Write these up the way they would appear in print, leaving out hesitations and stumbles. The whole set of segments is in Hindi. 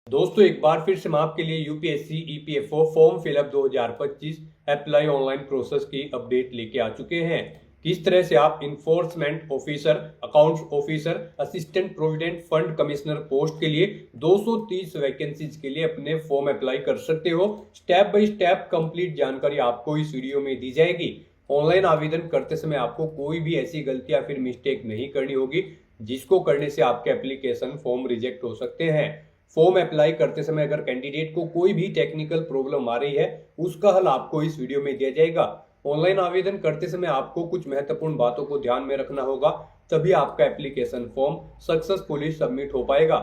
दोस्तों एक बार फिर से मैं आपके लिए UPSC EPFO form fill up 2025 apply online process की अपडेट लेके आ चुके हैं। किस तरह से आप enforcement officer, accounts officer, assistant provident fund commissioner post के लिए 230 वैकेंसीज के लिए अपने फॉर्म अप्लाई कर सकते हो। स्टेप बाय स्टेप कंप्लीट जानकारी आपको इस वीडियो में दी जाएगी। ऑनलाइन आवेदन करते समय आपको कोई भी ऐसी गलती या फिर मिस्टेक नहीं करनी होगी जिसको करने से आपके एप्लीकेशन फॉर्म रिजेक्ट हो सकते हैं। फॉर्म अप्लाई करते समय अगर कैंडिडेट को कोई भी टेक्निकल प्रॉब्लम आ रही है उसका हल आपको इस वीडियो में दिया जाएगा। ऑनलाइन आवेदन करते समय आपको कुछ महत्वपूर्ण बातों को ध्यान में रखना होगा, तभी आपका एप्लीकेशन फॉर्म सक्सेसफुली सबमिट हो पाएगा।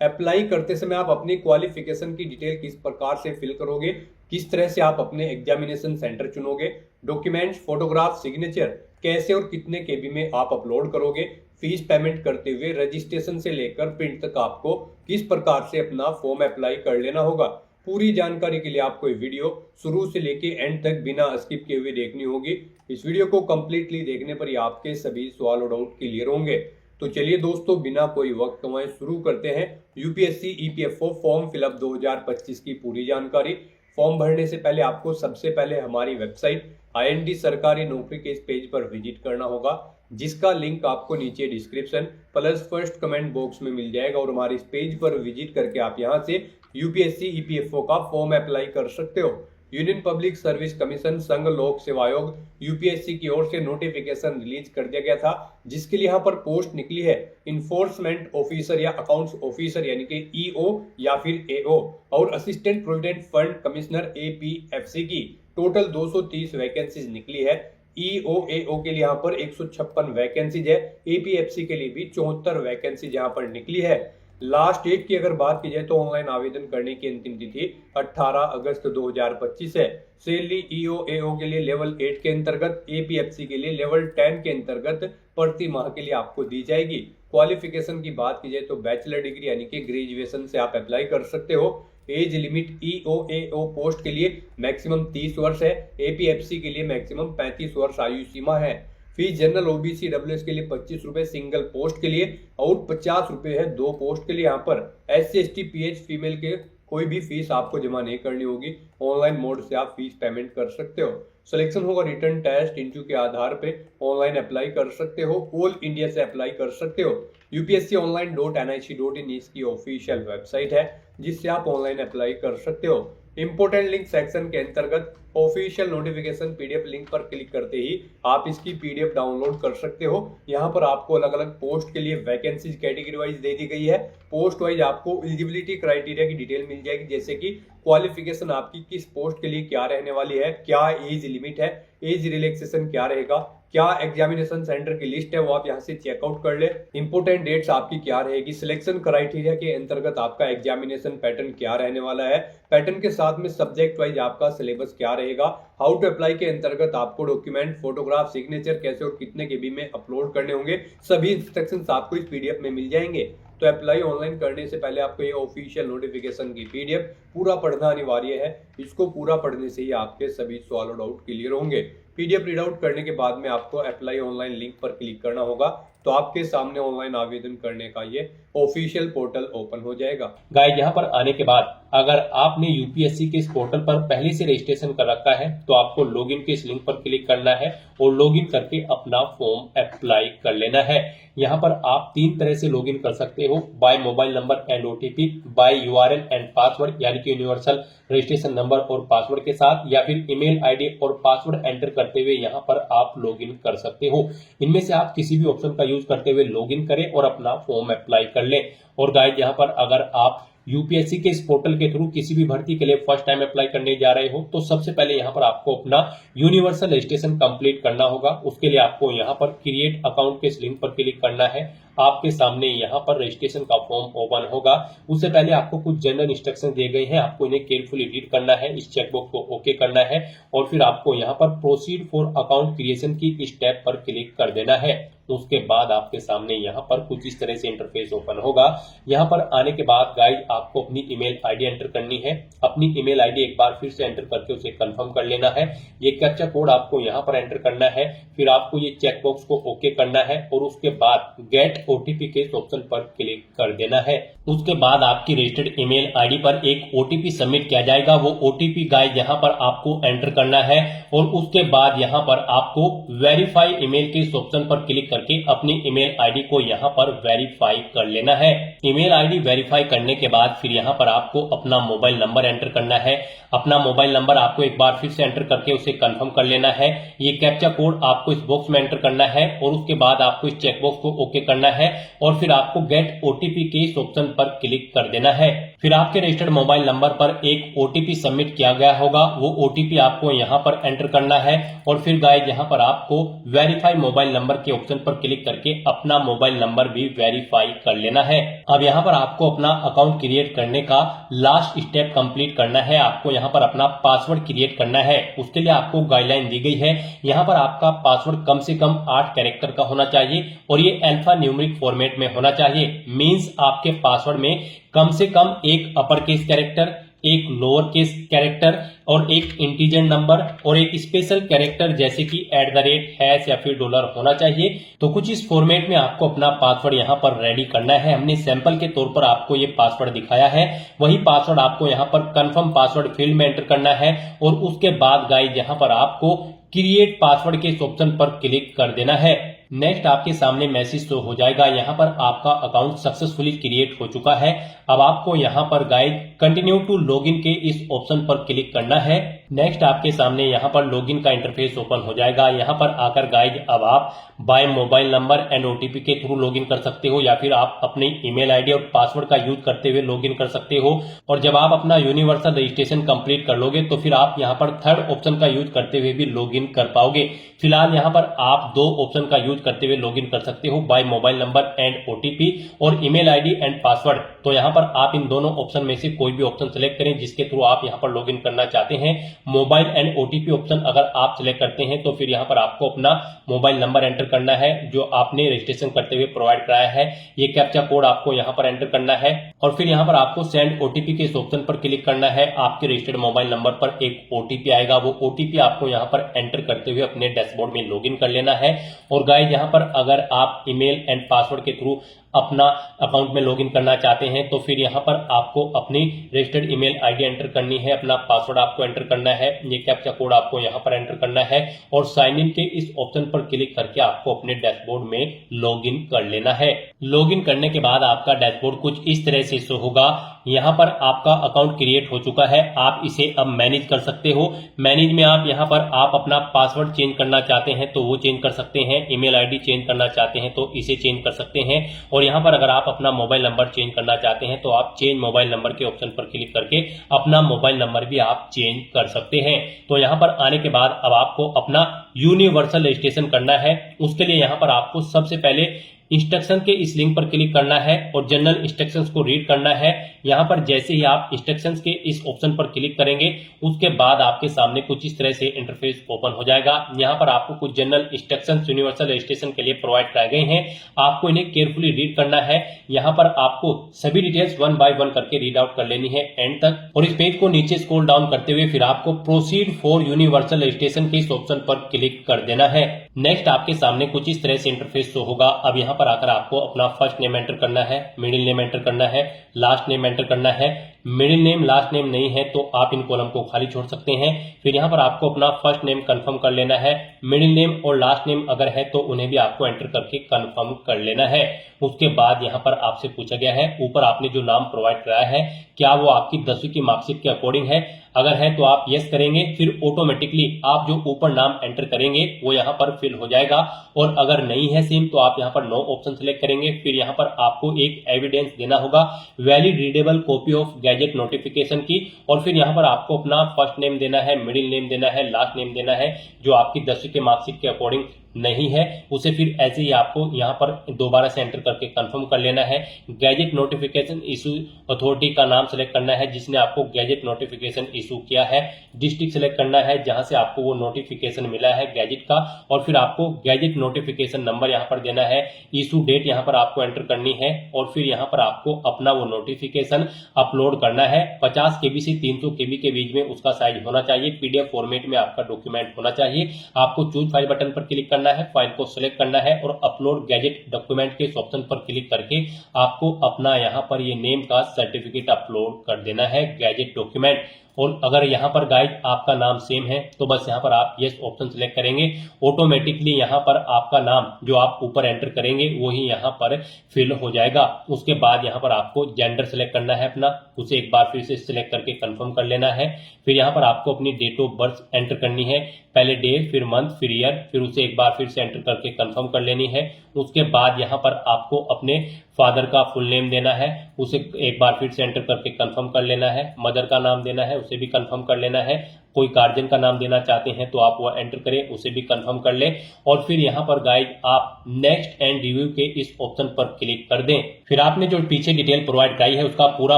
अप्लाई करते समय आप अपनी क्वालिफिकेशन की डिटेल किस प्रकार से फिल करोगे, किस तरह से आप अपने एग्जामिनेशन सेंटर चुनोगे, डॉक्यूमेंट्स, फोटोग्राफ, सिग्नेचर कैसे और कितने केबी में आप अपलोड करोगे, फीस पेमेंट करते हुए रजिस्ट्रेशन से लेकर प्रिंट तक आपको किस प्रकार से अपना फॉर्म अप्लाई कर लेना होगा। पूरी जानकारी के लिए आपको ये वीडियो शुरू से लेके एंड तक बिना स्किप किए हुए देखनी होगी। इस वीडियो को कंप्लीटली देखने पर ही आपके सभी सवाल और डाउट क्लियर होंगे। तो चलिए दोस्तों बिना कोई वक्त गंवाए शुरू करते हैं यूपीएससी ईपीएफओ फॉर्म फिलअप 2025 की पूरी जानकारी। फॉर्म भरने से पहले आपको सबसे पहले हमारी वेबसाइट आईएनडी सरकारी नौकरी के इस पेज पर विजिट करना होगा, जिसका लिंक आपको नीचे description plus first comment box में मिल जाएगा। और हमारे इस पेज पर विजिट करके आप यहां से यूपीएससी ईपीएफओ का फॉर्म अप्लाई कर सकते हो। यूनियन पब्लिक सर्विस कमीशन संघ लोक सेवा आयोग यूपीएससी की ओर से नोटिफिकेशन रिलीज कर दिया गया था, जिसके लिए यहाँ पर पोस्ट निकली है इन्फोर्समेंट ऑफिसर या अकाउंट्स ऑफिसर यानी कि ईओ या फिर एओ और assistant provident fund commissioner APFC की टोटल 230 वैकेंसीज निकली है। ईओएओ के लिए यहाँ पर 156 वैकेंसीज है, एपीएफसी के लिए भी 74 वैकेंसीज यहाँ पर निकली है। लास्ट डेट की अगर बात की जाए तो ऑनलाइन आवेदन करने की अंतिम तिथि 18 अगस्त 2025 है। सैलरी ईओएओ के लिए लेवल 8 के अंतर्गत, एपीएफसी के लिए लेवल 10 के अंतर्गत प्रति माह के लिए आपको दी जाएगी। क्वालिफिकेशन की बात की जाए तो बैचलर डिग्री यानी कि ग्रेजुएशन से आप अप्लाई कर सकते हो। एज लिमिट ईओएओ पोस्ट के लिए मैक्सिमम 30 वर्ष है, एपीएफसी के लिए मैक्सिमम 35 वर्ष आयु सीमा है। फीस जनरल ओबीसी डब्ल्यूएस के लिए 25 रुपए सिंगल पोस्ट के लिए और 50 रुपए है 2 पोस्ट के लिए। यहाँ पर एससी एसटी पीएच फीमेल के कोई भी फीस आपको जमा नहीं करनी होगी, ऑनलाइन मोड से आप फीस पेमेंट कर सकते हो। सिलेक्शन होगा रिटर्न टेस्ट इंटरव्यू के आधार पे, ऑनलाइन अप्लाई कर सकते हो, ऑल इंडिया से अप्लाई कर सकते हो। upsconline.nic.in इसकी ऑफिशियल वेबसाइट है जिससे आप ऑनलाइन अप्लाई कर सकते हो। इंपोर्टेंट लिंक सेक्शन के अंतर्गत ऑफिशियल नोटिफिकेशन पीडीएफ लिंक पर क्लिक करते ही आप इसकी पीडीएफ डाउनलोड कर सकते हो। यहाँ पर आपको अलग अलग पोस्ट के लिए वैकेंसीज कैटेगरी वाइज दे दी गई है। पोस्ट वाइज आपको एलिजिबिलिटी क्राइटेरिया की डिटेल मिल जाएगी, जैसे कि क्वालिफिकेशन आपकी किस पोस्ट के लिए क्या रहने वाली है, क्या एज लिमिट है, एज रिलैक्सेशन क्या रहेगा, क्या एग्जामिनेशन सेंटर की लिस्ट है वो आप यहाँ से चेकआउट कर ले। इंपोर्टेंट डेट्स आपकी क्या रहेगी, सिलेक्शन क्राइटेरिया के अंतर्गत आपका एग्जामिनेशन पैटर्न क्या रहने वाला है, पैटर्न के साथ में सब्जेक्ट वाइज आपका सिलेबस क्या रहेगा, हाउ टू अप्लाई के अंतर्गत आपको डॉक्यूमेंट, फोटोग्राफ, सिग्नेचर कैसे और कितने केबी में अपलोड करने होंगे, सभी इंस्ट्रक्शंस आपको इस पीडीएफ में मिल जाएंगे। तो अप्लाई ऑनलाइन करने से पहले आपको ये ऑफिशियल नोटिफिकेशन की पीडीएफ पूरा पढ़ना अनिवार्य है। इसको पूरा पढ़ने से ही आपके सभी सवाल और डाउट क्लियर होंगे। पीडीएफ रीड आउट करने के बाद में आपको अप्लाई ऑनलाइन लिंक पर क्लिक करना होगा, तो आपके सामने ऑनलाइन आवेदन करने का ये ऑफिशियल पोर्टल ओपन हो जाएगा। गाइस यहाँ पर आने के बाद अगर आपने यूपीएससी के इस पोर्टल पर पहले से रजिस्ट्रेशन कर रखा है तो आपको लॉगिन के इस लिंक पर क्लिक करना है और लॉगिन करके अपना फॉर्म अप्लाई कर लेना है। यहाँ पर आप 3 तरह से लॉगिन कर सकते हो, by mobile number and OTP, by URL and password यानी कि यूनिवर्सल रजिस्ट्रेशन नंबर और पासवर्ड के साथ, या फिर ईमेल आईडी और पासवर्ड एंटर करते हुए यहाँ पर आप लॉगिन कर सकते हो। इनमें से आप किसी भी ऑप्शन का यूज करते हुए लॉगिन करें और अपना फॉर्म अप्लाई कर लें। और गाइस यहाँ पर अगर आप यूपीएससी के इस पोर्टल के थ्रू किसी भी भर्ती के लिए फर्स्ट टाइम अप्लाई करने जा रहे हो तो सबसे पहले यहाँ पर आपको अपना यूनिवर्सल रजिस्ट्रेशन कंप्लीट करना होगा। उसके लिए आपको यहाँ पर क्रिएट अकाउंट के इस लिंक पर क्लिक करना है। आपके सामने यहाँ पर रजिस्ट्रेशन का फॉर्म ओपन होगा। उससे पहले आपको कुछ जनरल इंस्ट्रक्शन दिए गए हैं, आपको इन्हें केयरफुली रीड करना है, इस चेकबॉक्स को ओके करना है और फिर आपको यहाँ पर प्रोसीड फॉर अकाउंट क्रिएशन की स्टेप पर क्लिक कर देना है। उसके बाद आपके सामने यहाँ पर कुछ इस तरह से इंटरफेस ओपन होगा। यहाँ पर आने के बाद गाइज आपको अपनी ईमेल आईडी एंटर करनी है। अपनी ईमेल आईडी एक बार फिर से एंटर करके उसे कंफर्म कर लेना है। ये कैप्चा कोड आपको यहाँ पर एंटर करना है, फिर आपको ये चेक बॉक्स को ओके करना है और उसके बाद गेट ओटीपी के इस ऑप्शन पर क्लिक कर देना है। उसके बाद आपकी रजिस्टर्ड ईमेल आईडी पर एक ओटीपी सबमिट किया जाएगा। वो ओटीपी गाइज यहाँ पर आपको एंटर करना है और उसके बाद यहाँ पर आपको वेरीफाई ईमेल के इस ऑप्शन पर क्लिक करके अपनी ईमेल आईडी को यहाँ पर वेरीफाई कर लेना है। ईमेल आईडी वेरीफाई करने के बाद फिर यहाँ पर आपको अपना मोबाइल नंबर एंटर करना है। अपना मोबाइल नंबर आपको एक बार फिर से एंटर करके उसे कंफर्म कर लेना है। ये कैप्चा कोड आपको इस बॉक्स में एंटर करना है और उसके बाद आपको इस चेक बॉक्स को ओके करना है और फिर आपको गेट ओटीपी के इस ऑप्शन पर क्लिक कर देना है। फिर आपके रजिस्टर्ड मोबाइल नंबर पर एक ओटीपी सबमिट किया गया होगा, वो ओटीपी आपको यहाँ पर एंटर करना है और फिर गाइस यहाँ पर आपको वेरीफाई मोबाइल नंबर के ऑप्शन पर क्लिक करके अपना मोबाइल नंबर भी वेरीफाई कर लेना है। अब यहाँ पर आपको अपना अकाउंट क्रिएट करने का लास्ट स्टेप कंप्लीट करना है। आपको यहाँ पर अपना पासवर्ड क्रिएट करना है। उसके लिए आपको गाइडलाइन दी गई है। यहाँ पर आपका पासवर्ड कम से कम 8 कैरेक्टर का होना चाहिए और ये अल्फा न्यूमेरिक फॉर्मेट में होना चाहिए। मींस आपके पासवर्ड में कम से कम एक अपर केस कैरेक्टर, एक लोअर केस कैरेक्टर और एक इंटीजर नंबर और एक स्पेशल कैरेक्टर जैसे कि @ या फिर $, होना चाहिए। तो कुछ इस फॉर्मेट में आपको अपना पासवर्ड यहाँ पर रेडी करना है। हमने सैंपल के तौर पर आपको ये पासवर्ड दिखाया है, वही पासवर्ड आपको यहाँ पर कंफर्म पासवर्ड फील्ड में एंटर करना है और उसके बाद गाइस यहाँ पर आपको क्रिएट पासवर्ड के इस ऑप्शन पर क्लिक कर देना है। नेक्स्ट आपके सामने मैसेज शो हो जाएगा, यहाँ पर आपका अकाउंट सक्सेसफुली क्रिएट हो चुका है। अब आपको यहाँ पर गाइड कंटिन्यू टू लॉगिन के इस ऑप्शन पर क्लिक करना है। नेक्स्ट आपके सामने यहाँ पर लॉगिन का इंटरफेस ओपन हो जाएगा। यहाँ पर आकर गाइड अब आप by mobile number and OTP के थ्रू लॉगिन कर सकते हो या फिर आप अपनी ईमेल आईडी और पासवर्ड का यूज करते हुए लॉगिन कर सकते हो। और जब आप अपना यूनिवर्सल रजिस्ट्रेशन कंप्लीट कर लोगे तो फिर आप यहाँ पर थर्ड ऑप्शन का यूज करते हुए भी लॉगिन कर पाओगे। फिलहाल यहाँ पर आप 2 ऑप्शन का यूज करते हुए लॉगिन कर सकते हो, by mobile number and OTP और ईमेल आईडी एंड पासवर्ड। तो यहाँ पर आप इन दोनों ऑप्शन में से कोई भी ऑप्शन सेलेक्ट करें जिसके थ्रू आप यहाँ पर लॉगिन करना चाहते हैं। मोबाइल एंड ओटीपी ऑप्शन अगर आप सिलेक्ट करते हैं तो फिर यहाँ पर आपको अपना मोबाइल नंबर एंटर करना है जो आपने रजिस्ट्रेशन करते हुए प्रोवाइड कराया है। ये कैप्चा कोड आपको यहाँ पर एंटर करना है और फिर यहाँ पर आपको सेंड ओटीपी के इस ऑप्शन पर क्लिक करना है। आपके रजिस्टर्ड मोबाइल नंबर पर एक ओटीपी आएगा, वो ओटीपी आपको यहाँ पर एंटर करते हुए अपने डैशबोर्ड में लॉगिन कर लेना है। और गाइस यहाँ पर अगर आप ईमेल एंड पासवर्ड के थ्रू अपना अकाउंट में लॉगिन करना चाहते हैं तो फिर यहाँ पर आपको अपनी रजिस्टर्ड ईमेल आईडी एंटर करनी है, अपना पासवर्ड आपको एंटर करना है, ये कैप्चा कोड आपको यहाँ पर एंटर करना है और साइन इन के इस ऑप्शन पर क्लिक करके आपको अपने डैशबोर्ड में लॉगिन कर लेना है। लॉगिन करने के बाद आपका डैशबोर्ड कुछ इस तरह से शो होगा। यहाँ पर आपका अकाउंट क्रिएट हो चुका है, आप इसे अब मैनेज कर सकते हो। मैनेज में आप यहाँ पर आप अपना पासवर्ड चेंज करना चाहते हैं तो वो चेंज कर सकते हैं, ईमेल आईडी चेंज करना चाहते हैं तो इसे चेंज कर सकते हैं और यहाँ पर अगर आप अपना मोबाइल नंबर चेंज करना चाहते हैं तो आप चेंज मोबाइल नंबर के ऑप्शन पर क्लिक करके अपना मोबाइल नंबर भी आप चेंज कर सकते हैं। तो यहाँ पर आने के बाद अब आपको अपना यूनिवर्सल रजिस्ट्रेशन करना है। उसके लिए यहाँ पर आपको सबसे पहले इंस्ट्रक्शन के इस लिंक पर क्लिक करना है और जनरल इंस्ट्रक्शंस को रीड करना है। यहाँ पर जैसे ही आप इंस्ट्रक्शंस के इस ऑप्शन पर क्लिक करेंगे उसके बाद आपके सामने कुछ इस तरह से इंटरफेस ओपन हो जाएगा। यहाँ पर आपको कुछ जनरल इंस्ट्रक्शंस यूनिवर्सल रजिस्ट्रेशन के लिए प्रोवाइड कराए गए हैं, आपको इन्हें केयरफुली रीड करना है। यहाँ पर आपको सभी डिटेल्स 1 बाय 1 करके रीड आउट कर लेनी है एंड तक और इस पेज को नीचे स्क्रॉल डाउन करते हुए फिर आपको प्रोसीड फॉर यूनिवर्सल रजिस्ट्रेशन के इस ऑप्शन पर क्लिक कर देना है। नेक्स्ट आपके सामने कुछ इस तरह से इंटरफेस शो होगा। अब यहाँ पर आकर आपको अपना फर्स्ट नेम एंटर करना है, मिडिल नेम एंटर करना है, लास्ट नेम एंटर करना है। मिडिल नेम लास्ट नेम नहीं है तो आप इन कॉलम को खाली छोड़ सकते हैं। फिर यहाँ पर आपको अपना फर्स्ट नेम कंफर्म कर लेना है। मिडिल नेम और लास्ट नेम अगर है तो उन्हें भी आपको एंटर करके कंफर्म कर लेना है। उसके बाद यहाँ पर आपसे पूछा गया है ऊपर आपने जो नाम प्रोवाइड कराया है क्या वो आपकी 10वीं की मार्कशीट के अकॉर्डिंग है। अगर है तो आप यस करेंगे, फिर ऑटोमेटिकली आप जो ऊपर नाम एंटर करेंगे वो यहाँ पर फिल हो जाएगा और अगर नहीं है सेम तो आप यहाँ पर नो ऑप्शन सेलेक्ट करेंगे। फिर यहाँ पर आपको एक एविडेंस देना होगा, valid readable copy of gadget notification की और फिर यहाँ पर आपको अपना फर्स्ट नेम देना है, मिडिल नेम देना है, लास्ट नेम देना है जो आपकी 10वीं के मार्कशीट के अकॉर्डिंग नहीं है उसे फिर ऐसे ही आपको यहाँ पर दोबारा से एंटर करके कंफर्म कर लेना है। गैजेट नोटिफिकेशन इशू अथॉरिटी का नाम सेलेक्ट करना है जिसने आपको गैजेट नोटिफिकेशन इशू किया है। डिस्ट्रिक्ट सेलेक्ट करना है जहां से आपको वो नोटिफिकेशन मिला है गैजेट का, और फिर आपको गैजेट नोटिफिकेशन नंबर यहाँ पर देना है। इशू डेट यहाँ पर आपको एंटर करनी है और फिर यहाँ पर आपको अपना वो नोटिफिकेशन अपलोड करना है। 50 KB से 300 KB के बीच में उसका साइज होना चाहिए। PDF फॉर्मेट में आपका डॉक्यूमेंट होना चाहिए। आपको चूज फाइल बटन पर क्लिक करना है, फाइल को सिलेक्ट करना है और अपलोड गैजेट डॉक्यूमेंट के इस ऑप्शन पर क्लिक करके आपको अपना यहाँ पर ये नेम का सर्टिफिकेट अपलोड कर देना है गैजेट डॉक्यूमेंट। और अगर यहाँ पर गाइज आपका नाम सेम है तो बस यहाँ पर आप यस ऑप्शन सिलेक्ट करेंगे, ऑटोमेटिकली यहाँ पर आपका नाम जो आप ऊपर एंटर करेंगे वही यहाँ पर फिल हो जाएगा। उसके बाद यहाँ पर आपको जेंडर सिलेक्ट करना है अपना, उसे एक बार फिर से सिलेक्ट करके कंफर्म कर लेना है। फिर यहाँ पर आपको अपनी डेट ऑफ बर्थ एंटर करनी है, पहले डे फिर मंथ फिर ईयर, फिर उसे एक बार फिर से एंटर करके कंफर्म कर लेनी है। उसके बाद यहाँ पर आपको अपने फादर का फुल नेम देना है, उसे एक बार फिर से एंटर करके कंफर्म कर लेना है। मदर का नाम देना है, उसे भी कंफर्म कर लेना है। कोई गार्जियन का नाम देना चाहते हैं तो आप वो एंटर करें, उसे भी कंफर्म कर लें। और फिर यहाँ पर गाइज आप नेक्स्ट एंड रिव्यू के इस ऑप्शन पर क्लिक कर दें। फिर आपने जो पीछे डिटेल प्रोवाइड कराई है उसका पूरा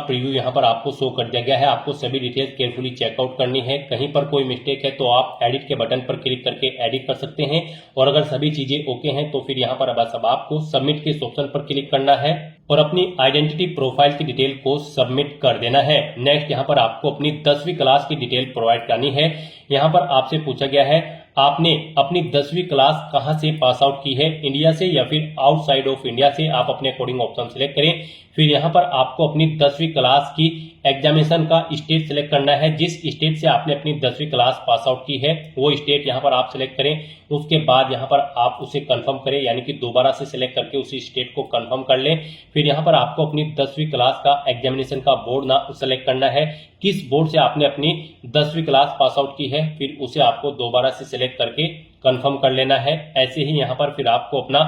प्रीव्यू यहाँ पर आपको शो कर दिया गया है। आपको सभी डिटेल्स केयरफुली चेकआउट करनी है। कहीं पर कोई मिस्टेक है तो आप एडिट के बटन पर क्लिक करके एडिट कर सकते हैं, और अगर सभी चीजें ओके हैं तो फिर यहाँ पर बस अब आपको सबमिट के इस ऑप्शन पर क्लिक करना है और अपनी आइडेंटिटी प्रोफाइल की डिटेल को सबमिट कर देना है। नेक्स्ट यहाँ पर आपको अपनी 10वीं क्लास की डिटेल प्रोवाइड करनी है। यहाँ पर आपसे पूछा गया है आपने अपनी 10वीं क्लास कहां से पास आउट की है, इंडिया से या फिर आउटसाइड ऑफ इंडिया से। आप अपने अकॉर्डिंग ऑप्शन सिलेक्ट करें। फिर यहाँ पर आपको अपनी 10वीं क्लास की एग्जामिनेशन का स्टेट सिलेक्ट करना है। जिस स्टेट से आपने अपनी 10वीं क्लास पास आउट की है वो स्टेट यहाँ पर आप सिलेक्ट करें। उसके बाद यहाँ पर आप उसे कंफर्म करें, यानी कि दोबारा से सिलेक्ट करके उसी स्टेट को कंफर्म कर लें। फिर यहाँ पर आपको अपनी 10वीं क्लास का एग्जामिनेशन का बोर्ड ना सेलेक्ट करना है, किस बोर्ड से आपने अपनी 10वीं क्लास पास आउट की है, फिर उसे आपको दोबारा से सिलेक्ट करके कंफर्म कर लेना है। ऐसे ही यहाँ पर फिर आपको अपना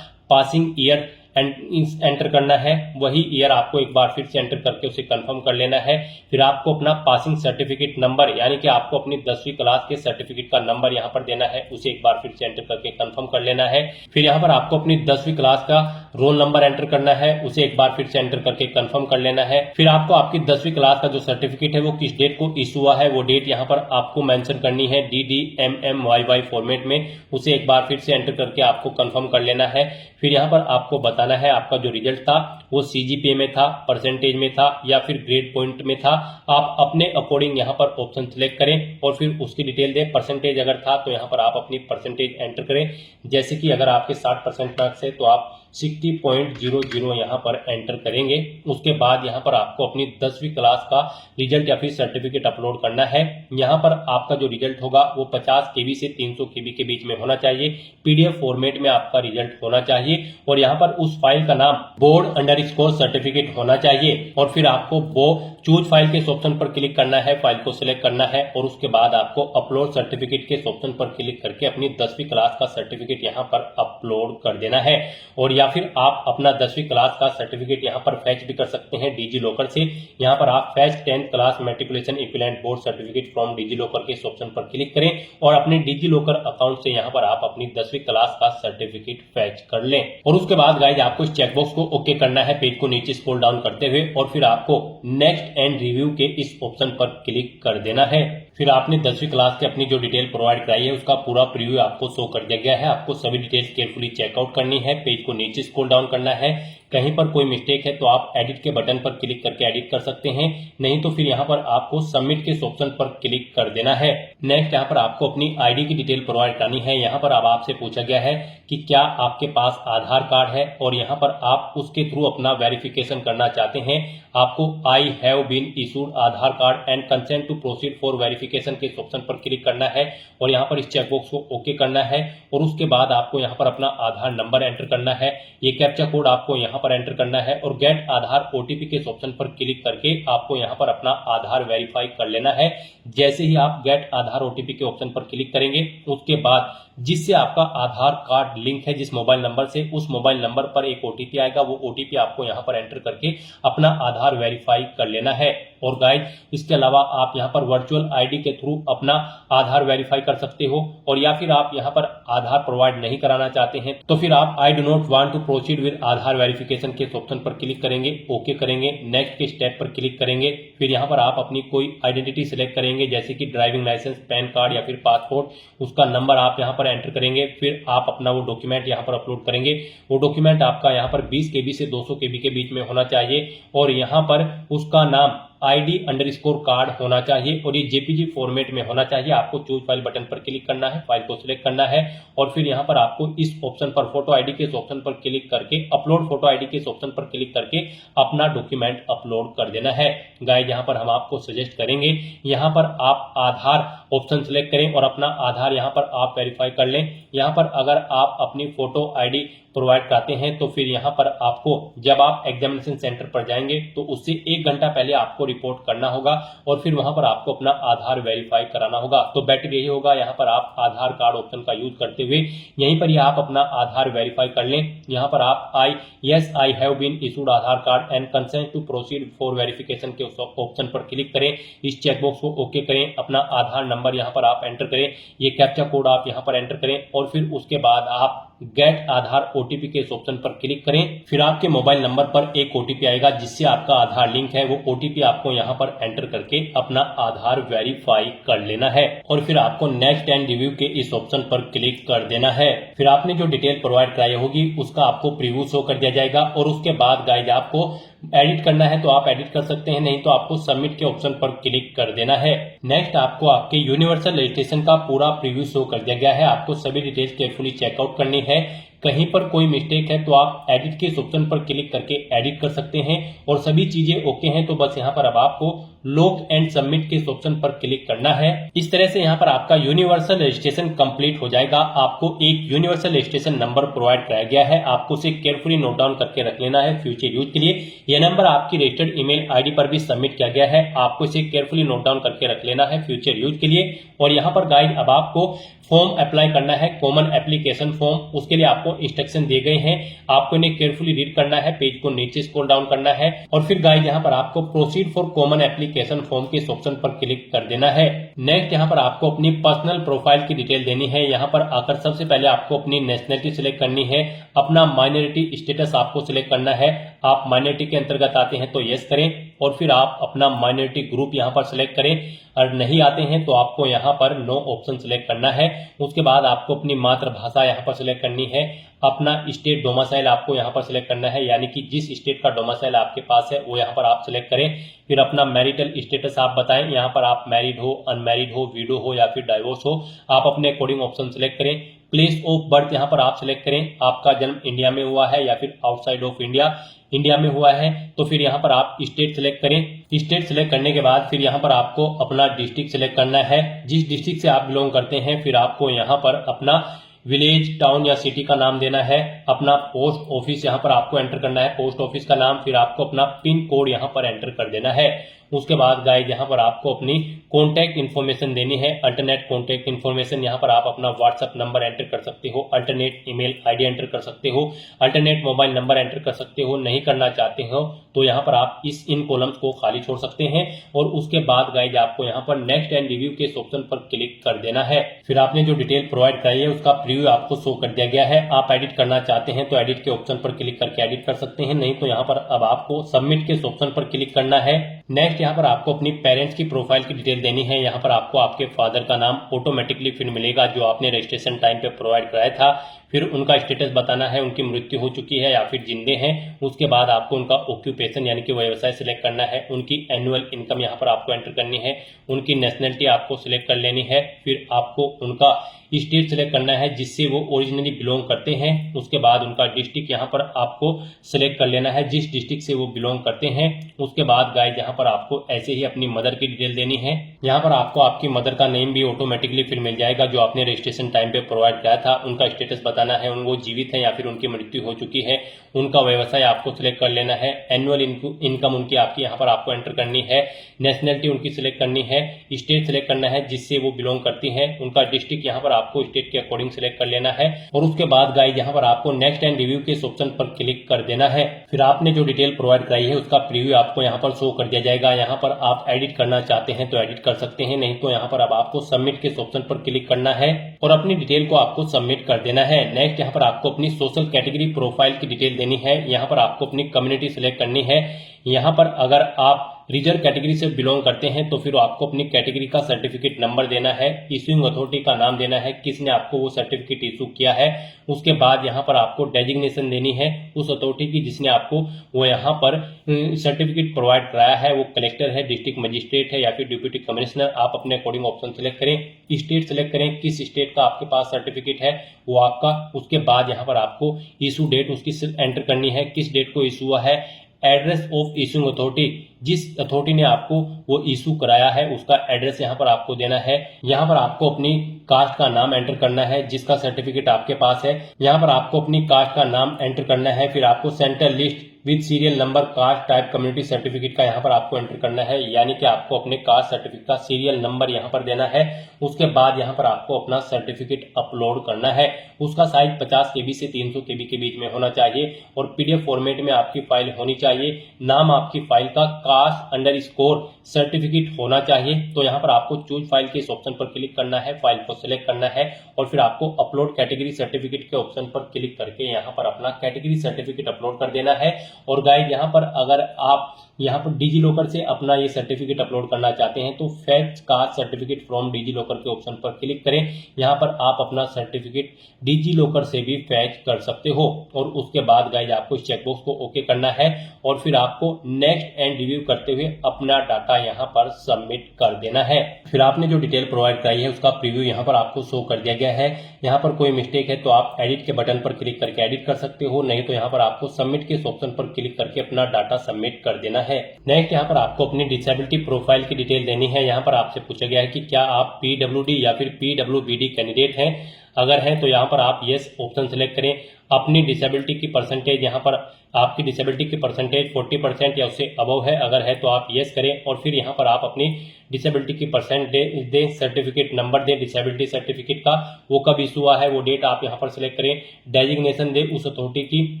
पासिंग ईयर एंटर करना है, वही ईयर आपको एक बार फिर से एंटर करके उसे कंफर्म कर लेना है। फिर आपको अपना पासिंग सर्टिफिकेट नंबर, यानी कि आपको अपनी 10वीं क्लास के सर्टिफिकेट का नंबर यहाँ पर देना है, उसे एक बार फिर से एंटर करके कंफर्म कर लेना है। फिर यहाँ पर आपको अपनी 10वीं क्लास का रोल नंबर एंटर करना है, उसे एक बार फिर से एंटर करके कंफर्म कर लेना है। फिर आपको आपकी 10वीं क्लास का जो सर्टिफिकेट है वो किस डेट को इशू हुआ है वो डेट यहाँ पर आपको मेंशन करनी है DDMMYY फॉर्मेट में, उसे एक बार फिर से एंटर करके आपको कंफर्म कर लेना है। फिर यहाँ पर आपको बताना है आपका जो रिजल्ट था वो CGPA में था, परसेंटेज में था या फिर ग्रेड पॉइंट में था। आप अपने अकॉर्डिंग यहाँ पर ऑप्शन सिलेक्ट करें और फिर उसकी डिटेल दें। परसेंटेज अगर था तो यहाँ पर आप अपनी परसेंटेज एंटर करें, जैसे कि अगर आपके 60% मार्क्स है तो आप 60.00 यहाँ पर एंटर करेंगे। उसके बाद यहाँ पर आपको अपनी 10वीं क्लास का रिजल्ट या फिर सर्टिफिकेट अपलोड करना है। यहाँ पर आपका जो रिजल्ट होगा वो 50 KB से 300 KB के बीच में होना चाहिए। PDF फॉर्मेट में आपका रिजल्ट होना चाहिए और यहाँ पर उस फाइल का नाम बोर्ड_स्कोर सर्टिफिकेट होना चाहिए। और फिर आपको वो चूज फाइल के ऑप्शन पर क्लिक करना है, फाइल को सिलेक्ट करना है और उसके बाद आपको अपलोड सर्टिफिकेट के ऑप्शन पर क्लिक करके अपनी 10वीं क्लास का सर्टिफिकेट यहाँ पर अपलोड कर देना है। और या फिर आप अपना 10वीं क्लास का सर्टिफिकेट यहाँ पर फैच भी कर सकते हैं डिजी लॉकर से। यहाँ पर आप fetch 10th class matriculation equivalent board certificate from DigiLocker के इस ऑप्शन पर क्लिक करें और अपने डिजी लॉकर अकाउंट से यहाँ पर आप अपनी 10वीं क्लास का सर्टिफिकेट फैच कर लें। और उसके बाद गाइज आपको इस चेकबॉक्स को ओके करना है, पेज को नीचे स्क्रॉल डाउन करते हुए, और फिर आपको नेक्स्ट एंड रिव्यू के इस ऑप्शन पर क्लिक कर देना है। फिर आपने 10वीं क्लास की अपनी जो डिटेल प्रोवाइड कराई है उसका पूरा प्रीव्यू आपको शो कर दिया गया है। आपको सभी डिटेल्स केयरफुली चेकआउट करनी है, पेज को नीचे स्क्रॉल डाउन करना है। कहीं पर कोई मिस्टेक है तो आप एडिट के बटन पर क्लिक करके एडिट कर सकते हैं, नहीं तो फिर यहाँ पर आपको सबमिट के ऑप्शन पर क्लिक कर देना है। नेक्स्ट यहाँ पर आपको अपनी आईडी की डिटेल प्रोवाइड करनी है। यहाँ पर अब आपसे पूछा गया है कि क्या आपके पास आधार कार्ड है और यहाँ पर आप उसके थ्रू अपना वेरिफिकेशन करना चाहते हैं। आपको I have been issued Aadhaar card and consent to proceed for verification के ऑप्शन पर क्लिक करना है और यहाँ पर इस चेकबॉक्स को ओके करना है। और उसके बाद आपको यहाँ पर अपना आधार नंबर एंटर करना है। ये कैप्चा कोड आपको यहाँ यहाँ पर एंटर करना है और गेट आधार ओटीपी के इस ऑप्शन पर क्लिक करके आपको यहाँ पर अपना आधार वेरीफाई कर लेना है। जैसे ही आप गेट आधार ओटीपी के ऑप्शन पर क्लिक करेंगे उसके बाद जिससे आपका आधार कार्ड लिंक है जिस मोबाइल नंबर से, उस मोबाइल नंबर पर एक ओटीपी आएगा। वो ओटीपी आपको यहाँ पर एंटर करके अपना आधार वेरीफाई कर लेना है। और गाइज इसके अलावा आप यहाँ पर वर्चुअल आईडी के थ्रू अपना आधार वेरीफाई कर सकते हो। और या फिर आप यहाँ पर आधार प्रोवाइड नहीं कराना चाहते हैं तो फिर आप I do not want to proceed with Aadhaar verification के ऑप्शन पर क्लिक करेंगे, ओके करेंगे, नेक्स्ट के स्टेप पर क्लिक करेंगे। फिर यहाँ पर आप अपनी कोई आइडेंटिटी सिलेक्ट करेंगे जैसे कि ड्राइविंग लाइसेंस, पैन कार्ड या फिर पासपोर्ट, उसका नंबर आप यहाँ पर एंटर करेंगे। फिर आप अपना वो डॉक्यूमेंट यहाँ पर अपलोड करेंगे। वो डॉक्यूमेंट आपका यहाँ पर 20 KB से 200 KB के बीच में होना चाहिए और यहाँ पर उसका नाम ID_, कार्ड होना चाहिए और ये JPG फॉर्मेट में होना चाहिए। आपको चूज फाइल बटन पर क्लिक करना है, फाइल को सिलेक्ट करना है और फिर यहाँ पर आपको इस ऑप्शन पर फोटो आईडी के इस ऑप्शन पर क्लिक करके अपलोड फोटो आईडी के इस ऑप्शन पर क्लिक करके अपना डॉक्यूमेंट अपलोड कर देना है। गाइस यहाँ पर हम आपको सजेस्ट करेंगे यहाँ पर आप आधार ऑप्शन सिलेक्ट करें और अपना आधार यहाँ पर आप वेरीफाई कर लें। यहाँ पर अगर आप अपनी फोटो आईडी प्रोवाइड कराते हैं तो फिर यहाँ पर आपको जब आप एग्जामिनेशन सेंटर पर जाएंगे तो उससे 1 घंटा पहले आपको रिपोर्ट करना होगा और फिर वहां पर आपको अपना आधार वेरीफाई कराना होगा। तो बेटर यही होगा यहाँ पर आप आधार कार्ड ऑप्शन का यूज करते हुए यहीं पर आप अपना आधार वेरीफाई कर लें। यहाँ पर आप I have been issued Aadhaar card and consent to proceed for verification के ऑप्शन पर क्लिक करें। इस चेकबॉक्स को ओके करें, अपना आधार नंबर यहाँ पर आप एंटर करें, ये कैप्चा कोड आप यहाँ पर एंटर करें और फिर उसके बाद आप गेट आधार ओटीपी के इस ऑप्शन पर क्लिक करें। फिर आपके मोबाइल नंबर पर एक ओटीपी आएगा जिससे आपका आधार लिंक है। वो ओटीपी आपको यहाँ पर एंटर करके अपना आधार वेरीफाई कर लेना है और फिर आपको नेक्स्ट एंड रिव्यू के इस ऑप्शन पर क्लिक कर देना है। फिर आपने जो डिटेल प्रोवाइड कराई होगी उसका आपको प्रीव्यू शो कर दिया जाएगा और उसके बाद गाइज आपको एडिट करना है तो आप एडिट कर सकते हैं, नहीं तो आपको सबमिट के ऑप्शन पर क्लिक कर देना है। नेक्स्ट आपको आपके यूनिवर्सल रजिस्ट्रेशन का पूरा प्रीव्यू शो कर दिया गया है। आपको सभी डिटेल्स केयरफुली चेकआउट करनी है। कहीं पर कोई मिस्टेक है तो आप एडिट के इस ऑप्शन पर क्लिक करके एडिट कर सकते हैं और सभी चीजें ओके हैं तो बस यहाँ पर अब आपको लॉक एंड सबमिट के इस ऑप्शन पर क्लिक करना है। इस तरह से यहाँ पर आपका यूनिवर्सल रजिस्ट्रेशन कंप्लीट हो जाएगा। आपको एक यूनिवर्सल रजिस्ट्रेशन नंबर प्रोवाइड कराया गया है, आपको उसे केयरफुली नोट डाउन करके रख लेना है फ्यूचर यूज के लिए। यह नंबर आपकी रजिस्टर्ड ईमेल आईडी पर भी सबमिट किया गया है, आपको इसे केयरफुली नोट डाउन करके रख लेना है फ्यूचर यूज के लिए। और यहाँ पर गाइड अब आपको फॉर्म अप्लाई करना है, कॉमन एप्लीकेशन फॉर्म। उसके लिए आपको इंस्ट्रक्शन दिए गए हैं, आपको इन्हें केयरफुली रीड करना है, पेज को नीचे स्क्रॉल डाउन करना है और फिर गाइड यहाँ पर आपको proceed for common application form के इस ऑप्शन पर क्लिक कर देना है। नेक्स्ट यहाँ पर आपको अपनी पर्सनल प्रोफाइल की डिटेल देनी है। यहाँ पर आकर सबसे पहले आपको अपनी नेशनलिटी सिलेक्ट करनी है, अपना माइनॉरिटी स्टेटस आपको सिलेक्ट करना है। आप माइनॉरिटी के अंतर्गत आते हैं तो यस करें और फिर आप अपना माइनॉरिटी ग्रुप यहाँ पर सिलेक्ट करें, और नहीं आते हैं तो आपको यहाँ पर नो ऑप्शन सिलेक्ट करना है। उसके बाद आपको अपनी मातृभाषा यहाँ पर सिलेक्ट करनी है, अपना स्टेट डोमिसाइल आपको यहाँ पर सिलेक्ट करना है, यानी कि जिस स्टेट का डोमिसाइल आपके पास है वो यहाँ पर आप सिलेक्ट करें। फिर अपना मैरिटल स्टेटस आप बताएं, यहाँ पर आप मैरिड हो, अनमैरिड हो, विडो हो या फिर डाइवोर्स हो, आप अपने अकॉर्डिंग ऑप्शन सिलेक्ट करें। प्लेस ऑफ बर्थ यहाँ पर आप सिलेक्ट करें, आपका जन्म इंडिया में हुआ है या फिर आउटसाइड ऑफ इंडिया में हुआ है तो फिर यहाँ पर आप स्टेट सिलेक्ट करें। स्टेट सिलेक्ट करने के बाद फिर यहाँ पर आपको अपना डिस्ट्रिक्ट सिलेक्ट करना है, जिस डिस्ट्रिक्ट से आप बिलोंग करते हैं। फिर आपको यहाँ पर अपना विलेज, टाउन या सिटी का नाम देना है, अपना पोस्ट ऑफिस यहाँ पर आपको एंटर करना है, पोस्ट ऑफिस का नाम, फिर आपको अपना पिन कोड यहाँ पर एंटर कर देना है। उसके बाद गाइस यहाँ पर आपको अपनी कॉन्टैक्ट इन्फॉर्मेशन देनी है, अल्टरनेट कॉन्टैक्ट इन्फॉर्मेशन। यहाँ पर आप अपना व्हाट्सएप नंबर एंटर कर सकते हो, अल्टरनेट ईमेल आईडी एंटर कर सकते हो, अल्टरनेट मोबाइल नंबर एंटर कर सकते हो। नहीं करना चाहते हो तो यहाँ पर आप इन कॉलम्स को खाली छोड़ सकते हैं और उसके बाद गाइस आपको यहाँ पर नेक्स्ट एंड रिव्यू के ऑप्शन पर क्लिक कर देना है। फिर आपने जो डिटेल प्रोवाइड कराई है उसका प्रीव्यू आपको शो कर दिया गया है। आप एडिट करना चाहते हैं तो एडिट के ऑप्शन पर क्लिक करके एडिट कर सकते हैं, नहीं तो यहाँ पर अब आपको सबमिट के ऑप्शन पर क्लिक करना है। नेक्स्ट यहाँ पर आपको अपनी पेरेंट्स की प्रोफाइल की डिटेल देनी है। यहाँ पर आपको आपके फादर का नाम ऑटोमेटिकली फिर मिलेगा जो आपने रजिस्ट्रेशन टाइम पे प्रोवाइड कराया था। फिर उनका स्टेटस बताना है, उनकी मृत्यु हो चुकी है या फिर जिंदे हैं। उसके बाद आपको उनका ऑक्यूपेशन यानी कि व्यवसाय सिलेक्ट करना है, उनकी एनुअल इनकम यहाँ पर आपको एंटर करनी है, उनकी नेशनलिटी आपको सिलेक्ट कर लेनी है। फिर आपको उनका स्टेट सिलेक्ट करना है जिससे वो ओरिजिनली बिलोंग करते हैं। उसके बाद उनका डिस्ट्रिक्ट यहाँ पर आपको सिलेक्ट कर लेना है, जिस डिस्ट्रिक्ट से वो बिलोंग करते हैं। उसके बाद गाइस यहाँ पर आपको आपको ऐसे ही अपनी मदर की डिटेल देनी है। यहाँ पर आपको आपकी मदर का नेम भी ऑटोमेटिकली फिर मिल जाएगा जो आपने रजिस्ट्रेशन टाइम पे प्रोवाइड किया था। उनका स्टेटस बताना है, वो जीवित है या फिर उनकी मृत्यु हो चुकी है। उनका व्यवसाय आपको सिलेक्ट कर लेना है। एनुअल इनकम उनकी आपकी यहाँ पर आपको एंटर करनी है। नेशनलिटी उनकी सिलेक्ट करनी है। स्टेट सिलेक्ट करना है जिससे वो बिलोंग करती है। उनका डिस्ट्रिक्ट यहाँ पर आपको स्टेट के अकॉर्डिंग सिलेक्ट कर लेना है। और उसके बाद गाइस यहाँ पर आपको नेक्स्ट एंड रिव्यू के इस ऑप्शन पर क्लिक कर देना है। फिर आपने जो डिटेल प्रोवाइड कराई है उसका प्रीव्यू आपको यहाँ पर शो कर दिया जाएगा। यहाँ पर आप एडिट करना चाहते हैं तो एडिट कर सकते हैं, नहीं तो यहाँ पर अब आपको सबमिट के ऑप्शन पर क्लिक करना है और अपनी डिटेल को आपको सबमिट कर देना है। नेक्स्ट यहाँ पर आपको अपनी सोशल कैटेगरी प्रोफाइल की डिटेल देनी है। यहाँ पर आपको अपनी कम्युनिटी सिलेक्ट करनी है। यहाँ पर अगर आप रिजर्व कैटेगरी से बिलोंग करते हैं तो फिर आपको अपनी कैटेगरी का सर्टिफिकेट नंबर देना है। इश्यूइंग अथॉरिटी का नाम देना है, किसने आपको वो सर्टिफिकेट इशू किया है। उसके बाद यहाँ पर आपको डेजिग्नेशन देनी है उस अथॉरिटी की जिसने आपको वो यहाँ पर सर्टिफिकेट प्रोवाइड कराया है। वो कलेक्टर है, डिस्ट्रिक्ट मजिस्ट्रेट है या फिर डिप्टी कमिश्नर। आप अपने अकॉर्डिंग ऑप्शन सिलेक्ट करें। स्टेट सिलेक्ट करें, किस स्टेट का आपके पास सर्टिफिकेट है वो आपका। उसके बाद यहाँ पर आपको इशू डेट उसकी एंटर करनी है, किस डेट को इशू हुआ है। एड्रेस ऑफ इशूइंग अथॉरिटी, जिस अथॉरिटी ने आपको वो इशू कराया है उसका एड्रेस यहाँ पर आपको देना है। यहाँ पर आपको अपनी कास्ट का नाम एंटर करना है जिसका सर्टिफिकेट आपके पास है। यहाँ पर आपको अपनी कास्ट का नाम एंटर करना है। फिर आपको central list with serial number caste type community certificate का यहाँ पर आपको एंटर करना है, यानी कि आपको अपने कास्ट सर्टिफिकेट का सीरियल नंबर यहाँ पर देना है। उसके बाद यहाँ पर आपको अपना सर्टिफिकेट अपलोड करना है। उसका साइज 50 KB से 300 KB के बीच में होना चाहिए और PDF फॉर्मेट में आपकी फाइल होनी चाहिए। नाम आपकी फाइल का कास्ट_सर्टिफिकेट होना चाहिए। तो यहाँ पर आपको चूज फाइल के इस ऑप्शन पर क्लिक करना है, फाइल को सिलेक्ट करना है और फिर आपको अपलोड कैटेगरी सर्टिफिकेट के ऑप्शन पर क्लिक करके यहाँ पर अपना कैटेगरी सर्टिफिकेट अपलोड कर देना है। और गाइस यहाँ पर अगर आप यहाँ पर डिजी लॉकर से अपना ये सर्टिफिकेट अपलोड करना चाहते हैं तो fetch caste certificate from DigiLocker के ऑप्शन पर क्लिक करें। यहाँ पर आप अपना सर्टिफिकेट डिजी लॉकर से भी फैच कर सकते हो। और उसके बाद गाइस आपको इस चेकबॉक्स को ओके करना है और फिर आपको नेक्स्ट एंड रिव्यू करते हुए अपना डाटा यहाँ पर सबमिट कर देना है। फिर आपने जो डिटेल प्रोवाइड कराई है उसका प्रीव्यू यहाँ पर आपको शो कर दिया गया है। यहाँ पर कोई मिस्टेक है तो आप एडिट के बटन पर क्लिक करके एडिट कर सकते हो, नहीं तो यहाँ पर आपको सबमिट के ऑप्शन पर क्लिक करके अपना डाटा सबमिट कर देना है। नेक्स्ट यहाँ पर आपको अपनी डिसेबिलिटी प्रोफाइल की डिटेल देनी है। यहाँ पर आपसे पूछा गया है कि क्या आप PWD या फिर PWBD कैंडिडेट हैं। अगर है तो यहाँ पर आप यस ऑप्शन सेलेक्ट करें। अपनी डिसेबिलिटी की परसेंटेज, यहाँ पर आपकी डिसेबिलिटी की परसेंटेज 40% या उससे अबव है, अगर है तो आप यस करें और फिर यहाँ पर आप अपनी डिसेबिलिटी की परसेंटेज दें, सर्टिफिकेट नंबर दें डिसेबिलिटी सर्टिफिकेट का, वो कब इशू हुआ है वो डेट आप यहाँ पर सिलेक्ट करें। डेजिग्नेशन दें उस अथॉरिटी की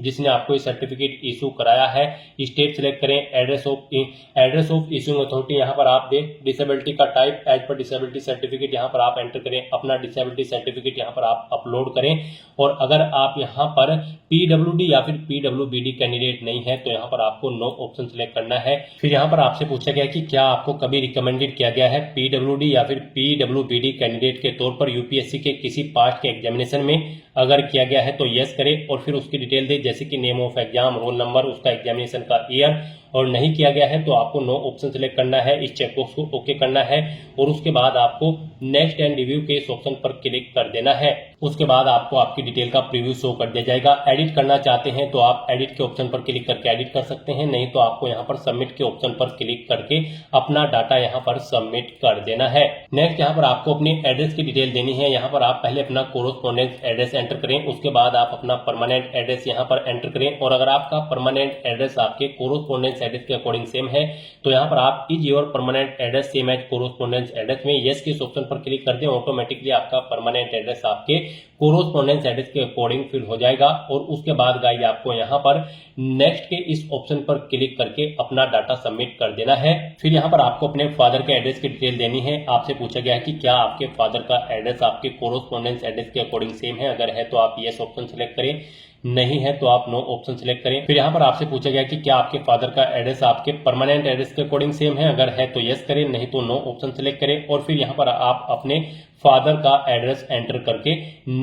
जिसने आपको ये सर्टिफिकेट इशू कराया है। स्टेट सिलेक्ट करें। एड्रेस ऑफ इशूइंग अथॉरिटी यहाँ पर आप दें। डिसेबिलिटी का type as per disability certificate यहाँ पर आप एंटर करें। अपना डिसेबिलिटी सर्टिफिकेट यहाँ पर आप अपलोड करें। और अगर आप यहाँ पर PWD या फिर PWBD कैंडिडेट नहीं है तो यहाँ पर आपको नो ऑप्शन सिलेक्ट करना है। फिर यहाँ पर आपसे पूछा गया कि क्या आपको कभी रिकमेंडेड किया गया है PWD या फिर PWBD कैंडिडेट के तौर पर UPSC के किसी पास्ट के एग्जामिनेशन में। अगर किया गया है तो यस करें और फिर उसकी डिटेल दे, जैसे कि name of exam, roll number, उसका एग्जामिनेशन का ईयर। और नहीं किया गया है तो आपको नो ऑप्शन सिलेक्ट करना है, इस चेकबॉक्स को ओके करना है और उसके बाद आपको नेक्स्ट एंड रिव्यू के इस ऑप्शन पर क्लिक कर देना है। उसके बाद आपको आपकी डिटेल का प्रीव्यू शो कर दिया जाएगा। एडिट करना चाहते हैं तो आप एडिट के ऑप्शन पर क्लिक करके एडिट कर सकते हैं, नहीं तो आपको यहाँ पर सबमिट के ऑप्शन पर क्लिक करके अपना डाटा यहाँ पर सबमिट कर देना है। नेक्स्ट यहाँ पर आपको अपनी एड्रेस की डिटेल देनी है। यहाँ पर आप पहले अपना कोरोस्पोंडेंस एड्रेस एंटर करें, उसके बाद आप अपना परमानेंट एड्रेस यहाँ पर एंटर करें। और अगर आपका परमानेंट एड्रेस आपके कोरोस्पोंडेंस एड्रेस के अकॉर्डिंग सेम है तो यहाँ पर आप is your permanent address same as correspondence address में यस के इस ऑप्शन पर क्लिक कर दें। ऑटोमेटिकली आपका परमानेंट एड्रेस आपके कोरोस्पोंडेंस एड्रेस के अकॉर्डिंग फिल हो जाएगा। और उसके बाद गाइस आपको यहाँ पर नेक्स्ट के इस ऑप्शन पर क्लिक करके अपना डाटा सबमिट कर देना है। फिर यहाँ पर आपको अपने फादर के एड्रेस की डिटेल देनी है। आपसे पूछा गया है कि क्या आपके फादर का एड्रेस आपके कोरोस्पोंडेंस एड्रेस के अकॉर्डिंग सेम है। अगर है तो आप यस ऑप्शन सिलेक्ट करें, नहीं है तो आप नो ऑप्शन सिलेक्ट करें। फिर यहाँ पर आपसे पूछा गया कि क्या आपके फादर का एड्रेस आपके परमानेंट एड्रेस के अकॉर्डिंग सेम है। अगर है तो यस करें, नहीं तो नो ऑप्शन सिलेक्ट करें। और फिर यहाँ पर आप अपने फादर का एड्रेस एंटर करके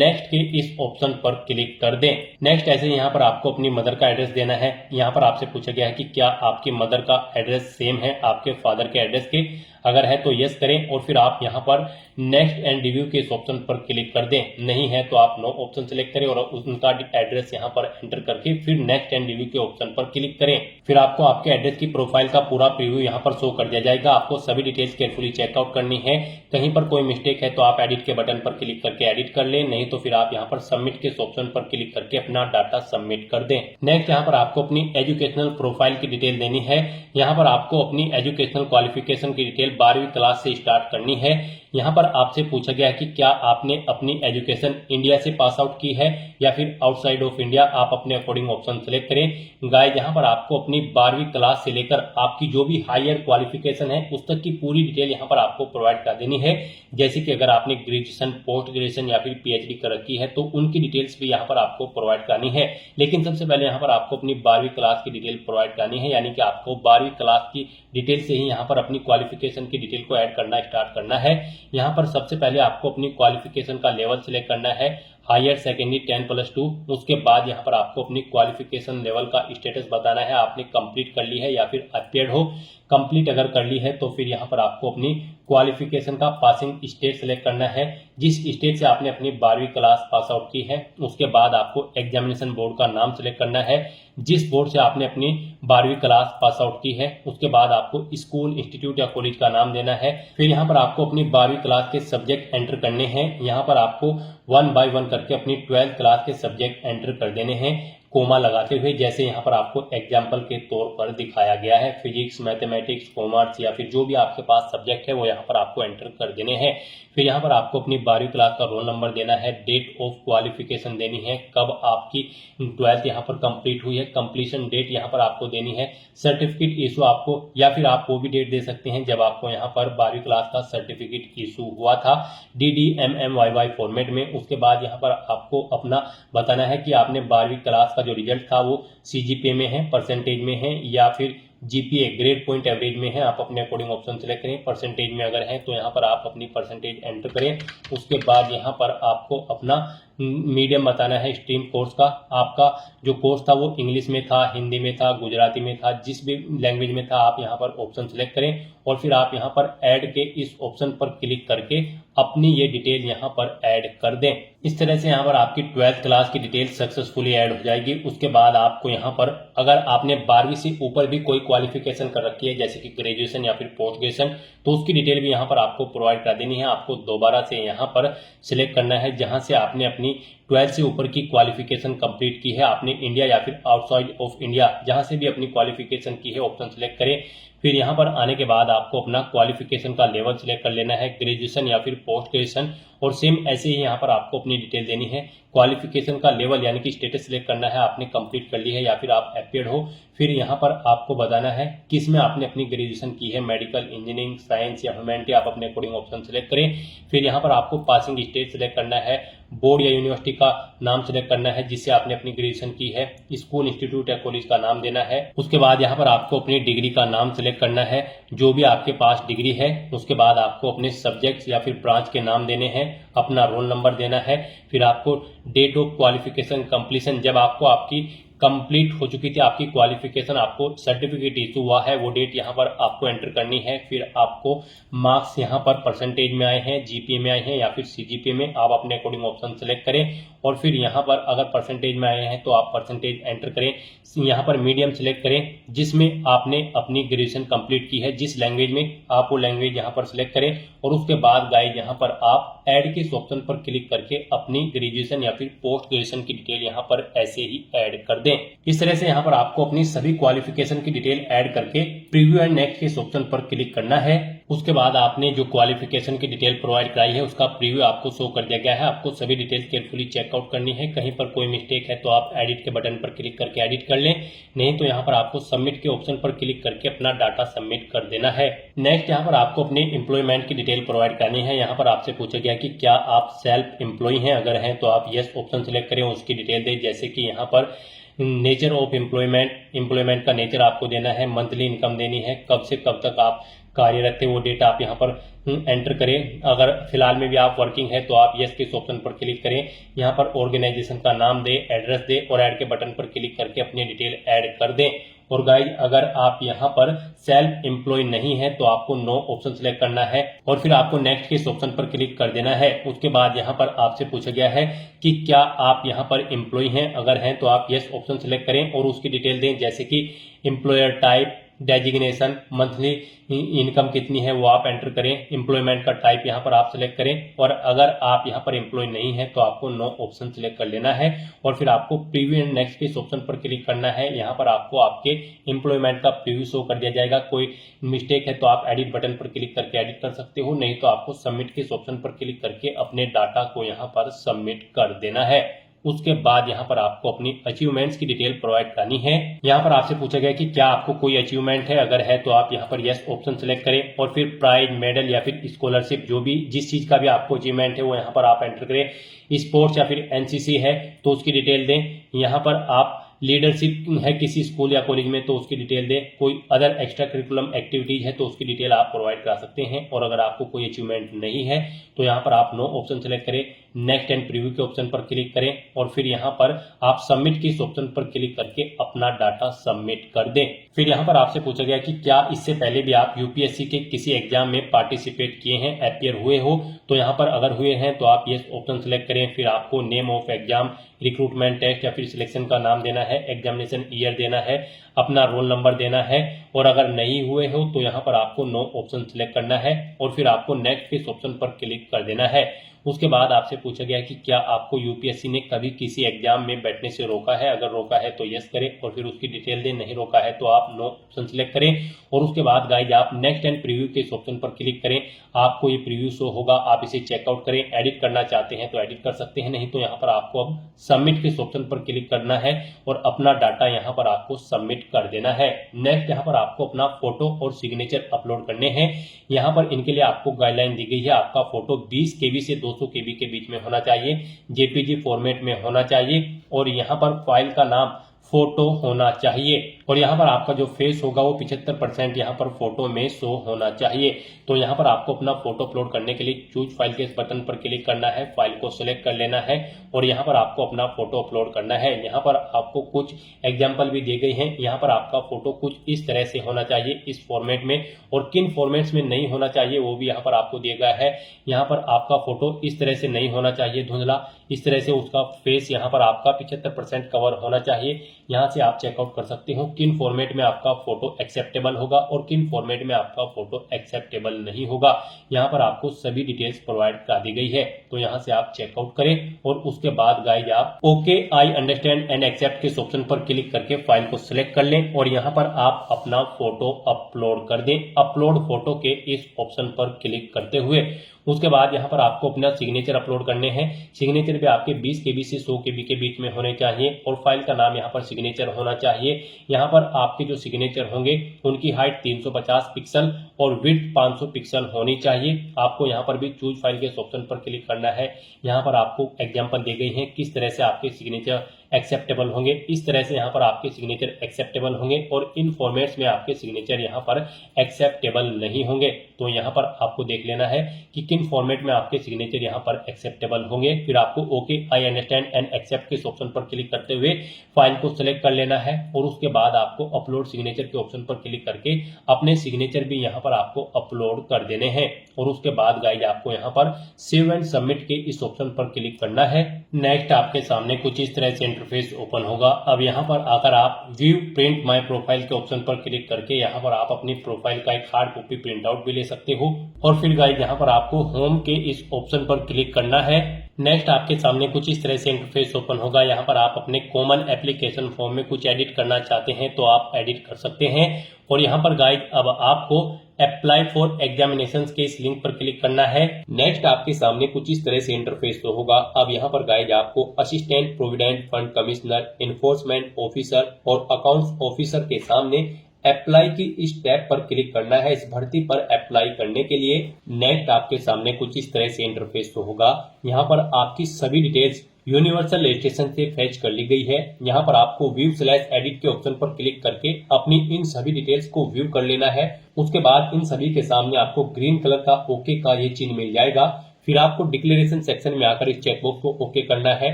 नेक्स्ट के इस ऑप्शन पर क्लिक कर दें। नेक्स्ट ऐसे यहाँ पर आपको अपनी मदर का एड्रेस देना है। यहाँ पर आपसे पूछा गया है कि क्या आपकी मदर का एड्रेस सेम है आपके फादर के एड्रेस के, अगर है तो यस करें और फिर आप यहाँ पर नेक्स्ट एंड रिव्यू के इस ऑप्शन पर क्लिक कर दें। नहीं है तो आप नो ऑप्शन सेलेक्ट करें और उनका एड्रेस यहाँ पर एंटर करके फिर नेक्स्ट एंड रिव्यू के ऑप्शन पर क्लिक करें। फिर आपको आपके एड्रेस की प्रोफाइल का पूरा प्रीव्यू यहाँ पर शो कर दिया जाएगा। आपको सभी डिटेल्स केयरफुली चेकआउट करनी है। कहीं पर कोई मिस्टेक है तो आप एडिट के बटन पर क्लिक करके एडिट कर लें, नहीं तो फिर आप यहाँ पर सबमिट के ऑप्शन पर क्लिक करके अपना डाटा सबमिट कर दें। नेक्स्ट यहाँ पर आपको अपनी एजुकेशनल प्रोफाइल की डिटेल देनी है। यहाँ पर आपको अपनी एजुकेशनल क्वालिफिकेशन की डिटेल 12वीं क्लास से स्टार्ट करनी है। यहाँ पर आपसे पूछा गया कि क्या आपने अपनी एजुकेशन इंडिया से पास आउट की है या फिर आउटसाइड ऑफ इंडिया, आप अपने अकॉर्डिंग ऑप्शन सेलेक्ट करें। गाइस यहाँ पर आपको अपनी 12वीं क्लास से लेकर आपकी जो भी हायर क्वालिफिकेशन है उस तक की पूरी डिटेल यहाँ पर आपको प्रोवाइड कर देनी है। जैसे कि अगर आपने ग्रेजुएशन, पोस्ट ग्रेजुएशन या फिर पीएचडी कर रखी है तो उनकी डिटेल्स भी यहाँ पर आपको प्रोवाइड करनी है। लेकिन सबसे पहले यहाँ पर आपको अपनी 12वीं क्लास की डिटेल प्रोवाइड करनी है, यानी कि आपको 12वीं क्लास की डिटेल से ही यहाँ पर अपनी क्वालिफिकेशन की डिटेल को ऐड करना स्टार्ट करना है। यहाँ पर सबसे पहले आपको अपनी क्वालिफिकेशन का लेवल सिलेक्ट करना है, हायर सेकेंडरी 10+2। उसके बाद यहाँ पर आपको अपनी क्वालिफिकेशन लेवल का स्टेटस बताना है, आपने कंप्लीट कर ली है या फिर अपियर्ड हो। कंप्लीट अगर कर ली है तो फिर यहाँ पर आपको अपनी क्वालिफिकेशन का पासिंग स्टेट सेलेक्ट करना है, जिस स्टेट से आपने अपनी 12वीं क्लास पास आउट की है। उसके बाद आपको एग्जामिनेशन बोर्ड का नाम सेलेक्ट करना है, जिस बोर्ड से आपने अपनी 12वीं क्लास पास आउट की है। उसके बाद आपको स्कूल, इंस्टीट्यूट या कॉलेज का नाम देना है। फिर यहाँ पर आपको अपनी 12वीं क्लास के सब्जेक्ट एंटर करने हैं। यहाँ पर आपको 1 बाय 1 करके अपनी 12th क्लास के सब्जेक्ट एंटर कर देने हैं, कोमा लगाते हुए, जैसे यहाँ पर आपको एग्जाम्पल के तौर पर दिखाया गया है। फिजिक्स, मैथमेटिक्स, कॉमर्स या फिर जो भी आपके पास सब्जेक्ट है वो यहाँ पर आपको एंटर कर देने हैं। फिर यहाँ पर आपको अपनी 12वीं क्लास का रोल नंबर देना है, डेट ऑफ क्वालिफिकेशन देनी है, कब आपकी 12th यहाँ पर कंप्लीट हुई है, कंप्लीशन डेट यहाँ पर आपको देनी है, सर्टिफिकेट इशू आपको, या फिर आप वो भी डेट दे सकते हैं जब आपको यहाँ पर 12वीं क्लास का सर्टिफिकेट इशू हुआ था, DDMMYY फॉर्मेट में। उसके बाद यहाँ पर आपको अपना बताना है कि आपने 12वीं क्लास का जो रिजल्ट था वो CGPA में है, परसेंटेज में है या फिर GPA ग्रेड पॉइंट एवरेज में है। आप अपने अकॉर्डिंग ऑप्शन सेलेक्ट करें। परसेंटेज में अगर है तो यहाँ पर आप अपनी परसेंटेज एंटर करें। उसके बाद यहाँ पर आपको अपना मीडियम बताना है, स्ट्रीम कोर्स का। आपका जो कोर्स था वो इंग्लिश में था, हिंदी में था, गुजराती में था, जिस भी लैंग्वेज में था आप यहाँ पर ऑप्शन सेलेक्ट करें और फिर आप यहाँ पर ऐड के इस ऑप्शन पर क्लिक करके अपनी ये डिटेल यहाँ पर ऐड कर दें। इस तरह से यहाँ पर आपकी 12th क्लास की डिटेल सक्सेसफुली ऐड हो जाएगी। उसके बाद आपको यहाँ पर अगर आपने 12वीं से ऊपर भी कोई क्वालिफिकेशन कर रखी है जैसे कि ग्रेजुएशन या फिर पोस्ट ग्रेजुएशन, तो उसकी डिटेल भी यहाँ पर आपको प्रोवाइड कर देनी है। आपको दोबारा से यहाँ पर सिलेक्ट करना है जहाँ से आपने अपनी 12th से ऊपर की क्वालिफिकेशन कंप्लीट की है, आपने इंडिया या फिर आउटसाइड ऑफ इंडिया जहाँ से भी अपनी क्वालिफिकेशन की है ऑप्शन सेलेक्ट करें। फिर यहाँ पर आने के बाद आपको अपना क्वालिफिकेशन का लेवल सिलेक्ट कर लेना है, ग्रेजुएशन या फिर पोस्ट ग्रेजुएशन, और सेम ऐसे ही यहाँ पर आपको अपनी डिटेल देनी है। क्वालिफिकेशन का लेवल यानी कि स्टेटस सिलेक्ट करना है, आपने कंप्लीट कर ली है या फिर आप अपियर्ड हो। फिर यहाँ पर आपको बताना है किस में आपने अपनी ग्रेजुएशन की है, मेडिकल, इंजीनियरिंग, साइंस या ह्यूमैनिटी, आप अपने अकॉर्डिंग ऑप्शन सेलेक्ट करें। फिर यहाँ पर आपको पासिंग स्टेट सिलेक्ट करना है, बोर्ड या यूनिवर्सिटी का नाम सिलेक्ट करना है जिससे आपने अपनी ग्रेजुएशन की है, स्कूल, इंस्टीट्यूट या कॉलेज का नाम देना है। उसके बाद यहाँ पर आपको अपनी डिग्री का नाम सिलेक्ट करना है, जो भी आपके पास डिग्री है। उसके बाद आपको अपने सब्जेक्ट्स या फिर ब्रांच के नाम देने हैं, अपना रोल नंबर देना है। फिर आपको डेट ऑफ क्वालिफिकेशन कंप्लीशन, जब आपको आपकी कंप्लीट हो चुकी थी आपकी क्वालिफिकेशन, आपको सर्टिफिकेट इशू हुआ है, वो डेट यहाँ पर आपको एंटर करनी है। फिर आपको मार्क्स यहाँ पर परसेंटेज में आए हैं, GPA में आए हैं या फिर CGPA में, आप अपने अकॉर्डिंग ऑप्शन सेलेक्ट करें। और फिर यहाँ पर अगर परसेंटेज में आए हैं तो आप परसेंटेज एंटर करें। यहाँ पर मीडियम सेलेक्ट करें जिसमें आपने अपनी ग्रेजुएशन कंप्लीट की है, जिस लैंग्वेज में आप वो लैंग्वेज यहाँ पर सिलेक्ट करें। और उसके बाद गाइस यहाँ पर आप ऐड के इस ऑप्शन पर क्लिक करके अपनी ग्रेजुएशन या फिर पोस्ट ग्रेजुएशन की डिटेल यहाँ पर ऐसे ही ऐड कर दें। इस तरह से यहाँ पर आपको अपनी सभी क्वालिफिकेशन की डिटेल ऐड करके प्रीव्यू एंड नेक्स्ट के इस ऑप्शन पर क्लिक करना है। उसके बाद आपने जो क्वालिफिकेशन की डिटेल प्रोवाइड कराई है उसका प्रीव्यू आपको शो कर दिया गया है। आपको सभी डिटेल केयरफुली चेकआउट करनी है। कहीं पर कोई मिस्टेक है तो आप एडिट के बटन पर क्लिक करके एडिट कर लें, नहीं तो यहाँ पर आपको सबमिट के ऑप्शन पर क्लिक करके अपना डाटा सबमिट कर देना है। नेक्स्ट यहाँ पर आपको अपनी एम्प्लॉयमेंट की डिटेल प्रोवाइड करनी है। यहाँ पर आपसे पूछा गया कि क्या आप सेल्फ एम्प्लॉय हैं, अगर हैं तो आप यस ऑप्शन सेलेक्ट करें, उसकी डिटेल दें। जैसे कि यहाँ पर नेचर ऑफ एम्प्लॉयमेंट का नेचर आपको देना है, मंथली इनकम देनी है, कब से कब तक आप कार्यरत थे वो डेट आप यहाँ पर एंटर करें। अगर फिलहाल में भी आप वर्किंग है तो आप यस के इस ऑप्शन पर क्लिक करें। यहाँ पर ऑर्गेनाइजेशन का नाम दें, एड्रेस दें और ऐड के बटन पर क्लिक करके अपनी डिटेल ऐड कर दें। और गाइज अगर आप यहाँ पर सेल्फ एम्प्लॉय नहीं है तो आपको नो ऑप्शन सेलेक्ट करना है और फिर आपको नेक्स्ट के इस ऑप्शन पर क्लिक कर देना है। उसके बाद यहाँ पर आपसे पूछा गया है कि क्या आप यहाँ पर एम्प्लॉय हैं, अगर हैं तो आप यस ऑप्शन सेलेक्ट करें और उसकी डिटेल दें, जैसे कि employer type, designation, monthly income कितनी है वो आप एंटर करें, एम्प्लॉयमेंट का टाइप यहाँ पर आप सिलेक्ट करें। और अगर आप यहाँ पर एम्प्लॉय नहीं है तो आपको नो ऑप्शन सिलेक्ट कर लेना है और फिर आपको प्रीव्यू एंड नेक्स्ट के इस ऑप्शन पर क्लिक करना है। यहाँ पर आपको आपके एम्प्लॉयमेंट का प्रीव्यू शो कर दिया जाएगा। कोई मिस्टेक है तो आप एडिट बटन पर क्लिक करके एडिट कर सकते हो, नहीं तो आपको सबमिट के इस ऑप्शन पर क्लिक करके अपने डाटा को यहाँ पर सबमिट कर देना है। उसके बाद यहाँ पर आपको अपनी अचीवमेंट्स की डिटेल प्रोवाइड करनी है। यहाँ पर आपसे पूछा गया कि क्या आपको कोई अचीवमेंट है, अगर है तो आप यहाँ पर यस ऑप्शन सेलेक्ट करें और फिर प्राइज, मेडल या फिर स्कॉलरशिप, जो भी जिस चीज का भी आपको अचीवमेंट है वो यहाँ पर आप एंटर करें। स्पोर्ट्स या फिर एनसीसी है तो उसकी डिटेल दें। यहाँ पर आप लीडरशिप है किसी स्कूल या कॉलेज में तो उसकी डिटेल दें। कोई अदर एक्स्ट्रा करिकुलम एक्टिविटीज है तो उसकी डिटेल आप प्रोवाइड करा सकते हैं। और अगर आपको कोई अचीवमेंट नहीं है तो यहाँ पर आप नो ऑप्शन सेलेक्ट करें, नेक्स्ट एंड प्रीव्यू के ऑप्शन पर क्लिक करें और फिर यहाँ पर आप सबमिट के इस ऑप्शन पर क्लिक करके अपना डाटा सबमिट कर दें। फिर यहाँ पर आपसे पूछा गया कि क्या इससे पहले भी आप यूपीएससी के किसी एग्जाम में पार्टिसिपेट किए हैं, अपीयर हुए हो, तो यहाँ पर अगर हुए हैं तो आप यस ऑप्शन सेलेक्ट करें। फिर आपको name of exam, recruitment test या फिर सिलेक्शन का नाम देना है, एग्जामिनेशन ईयर देना है, अपना रोल नंबर देना है। और अगर नहीं हुए हो तो यहाँ पर आपको नो ऑप्शन सिलेक्ट करना है और फिर आपको नेक्स्ट के इस ऑप्शन पर क्लिक कर देना है। उसके बाद आपसे पूछा गया कि क्या आपको यूपीएससी ने कभी किसी एग्जाम में बैठने से रोका है, अगर रोका है तो यस करें और फिर उसकी डिटेल दें, नहीं रोका है तो आप नो ऑप्शन सिलेक्ट करें। और उसके बाद गाइज आप नेक्स्ट एंड प्रीव्यू के इस ऑप्शन पर क्लिक करें। आपको ये प्रीव्यू शो होगा, आप इसे चेकआउट करें। एडिट करना चाहते हैं तो एडिट कर सकते हैं, नहीं तो यहाँ पर आपको अब सबमिट के इस ऑप्शन पर क्लिक करना है और अपना डाटा यहाँ पर आपको सबमिट कर देना है। नेक्स्ट यहाँ पर आपको अपना फोटो और सिग्नेचर अपलोड करने हैं। यहाँ पर इनके लिए आपको गाइडलाइन दी गई है, आपका फोटो 20 KB से 200 KB के बीच में होना चाहिए, जेपीजी फॉर्मेट में होना चाहिए और यहाँ पर फाइल का नाम फोटो होना चाहिए और यहाँ पर आपका जो फेस होगा वो 75% यहाँ पर फोटो में शो होना चाहिए। तो यहाँ पर आपको अपना फोटो अपलोड करने के लिए चूज फाइल के इस बटन पर क्लिक करना है, फाइल को सिलेक्ट कर लेना है और यहाँ पर आपको अपना फोटो अपलोड करना है। यहाँ पर आपको कुछ एग्जाम्पल भी दिए गए हैं। यहाँ पर आपका फोटो कुछ इस तरह से होना चाहिए, इस फॉर्मेट में, और किन फॉर्मेट्स में नहीं होना चाहिए वो भी यहाँ पर आपको दिया गया है। यहाँ पर आपका फोटो इस तरह से नहीं होना चाहिए धुंधला, इस तरह से उसका फेस यहाँ पर आपका 75% कवर होना चाहिए। यहाँ से आप चेकआउट कर सकते हो किन फॉर्मेट में आपका फोटो एक्सेप्टेबल होगा और किन फॉर्मेट में आपका फोटो एक्सेप्टेबल नहीं होगा। यहाँ पर आपको सभी डिटेल्स प्रोवाइड कर दी गई है, तो यहाँ से आप चेकआउट करें और उसके बाद गाइज आप okay I understand and accept के ऑप्शन पर क्लिक करके फाइल को सिलेक्ट कर लें और यहाँ पर आप अपना फोटो अपलोड कर दें। अपलोड फोटो के इस ऑप्शन पर क्लिक करते हुए उसके बाद यहाँ पर आपको अपना सिग्नेचर अपलोड करने हैं। सिग्नेचर भी आपके 20 KB से 100 KB के बीच में होने चाहिए और फाइल का नाम यहाँ पर सिग्नेचर होना चाहिए। यहाँ पर आपके जो सिग्नेचर होंगे उनकी हाइट 350 पिक्सल और विड्थ 500 पिक्सल होनी चाहिए। आपको यहाँ पर भी चूज फाइल के ऑप्शन पर क्लिक करना है। यहाँ पर आपको एग्जाम्पल दी गई है किस तरह से आपके सिग्नेचर एक्सेप्टेबल होंगे, इस तरह से यहाँ पर आपके सिग्नेचर एक्सेप्टेबल होंगे और इन फॉर्मेट्स में आपके सिग्नेचर यहाँ पर एक्सेप्टेबल नहीं होंगे। तो यहाँ पर आपको देख लेना है कि किन फॉर्मेट में आपके सिग्नेचर यहाँ पर एक्सेप्टेबल होंगे। फिर आपको okay I understand and accept के ऑप्शन पर क्लिक करते हुए फाइल को सिलेक्ट कर लेना है और उसके बाद आपको अपलोड सिग्नेचर के ऑप्शन पर क्लिक करके अपने सिग्नेचर भी यहाँ पर आपको अपलोड कर देने हैं और उसके बाद गाइज आपको यहाँ पर सेव एंड सबमिट के इस ऑप्शन पर क्लिक करना है। नेक्स्ट आपके सामने कुछ इस तरह से इंटरफेस ओपन होगा। अब यहाँ पर अगर आप व्यू प्रिंट माय प्रोफाइल के ऑप्शन पर क्लिक करके यहाँ पर आप अपनी प्रोफाइल का एक हार्ड कॉपी प्रिंट आउट भी ले सकते हो और फिर गाइज यहाँ पर आपको होम के इस ऑप्शन पर क्लिक करना है। नेक्स्ट आपके सामने कुछ इस तरह से इंटरफेस ओपन होगा। यहाँ पर आप अपने कॉमन एप्लीकेशन फॉर्म में कुछ एडिट करना चाहते हैं तो आप एडिट कर सकते हैं और यहाँ पर गाइज अब आपको अप्लाई फॉर एग्जामिनेशंस के इस लिंक पर क्लिक करना है। नेक्स्ट आपके सामने कुछ इस तरह से इंटरफेस तो होगा। अब यहाँ पर गाइज आपको assistant provident fund commissioner, enforcement officer और अकाउंट्स ऑफिसर के सामने अप्लाई की इस टैब पर क्लिक करना है इस भर्ती पर अप्लाई करने के लिए। नेक्स्ट आपके सामने कुछ इस तरह से इंटरफेस तो होगा। यहाँ पर आपकी सभी डिटेल्स यूनिवर्सल रजिस्ट्रेशन से फैच कर ली गई है। यहाँ पर आपको व्यू/एडिट के ऑप्शन पर क्लिक करके अपनी इन सभी डिटेल्स को व्यू कर लेना है। उसके बाद इन सभी के सामने आपको ग्रीन कलर का ओके का ये चिन्ह मिल जाएगा। फिर आपको डिक्लेरेशन सेक्शन में आकर इस चेकबॉक्स को ओके करना है।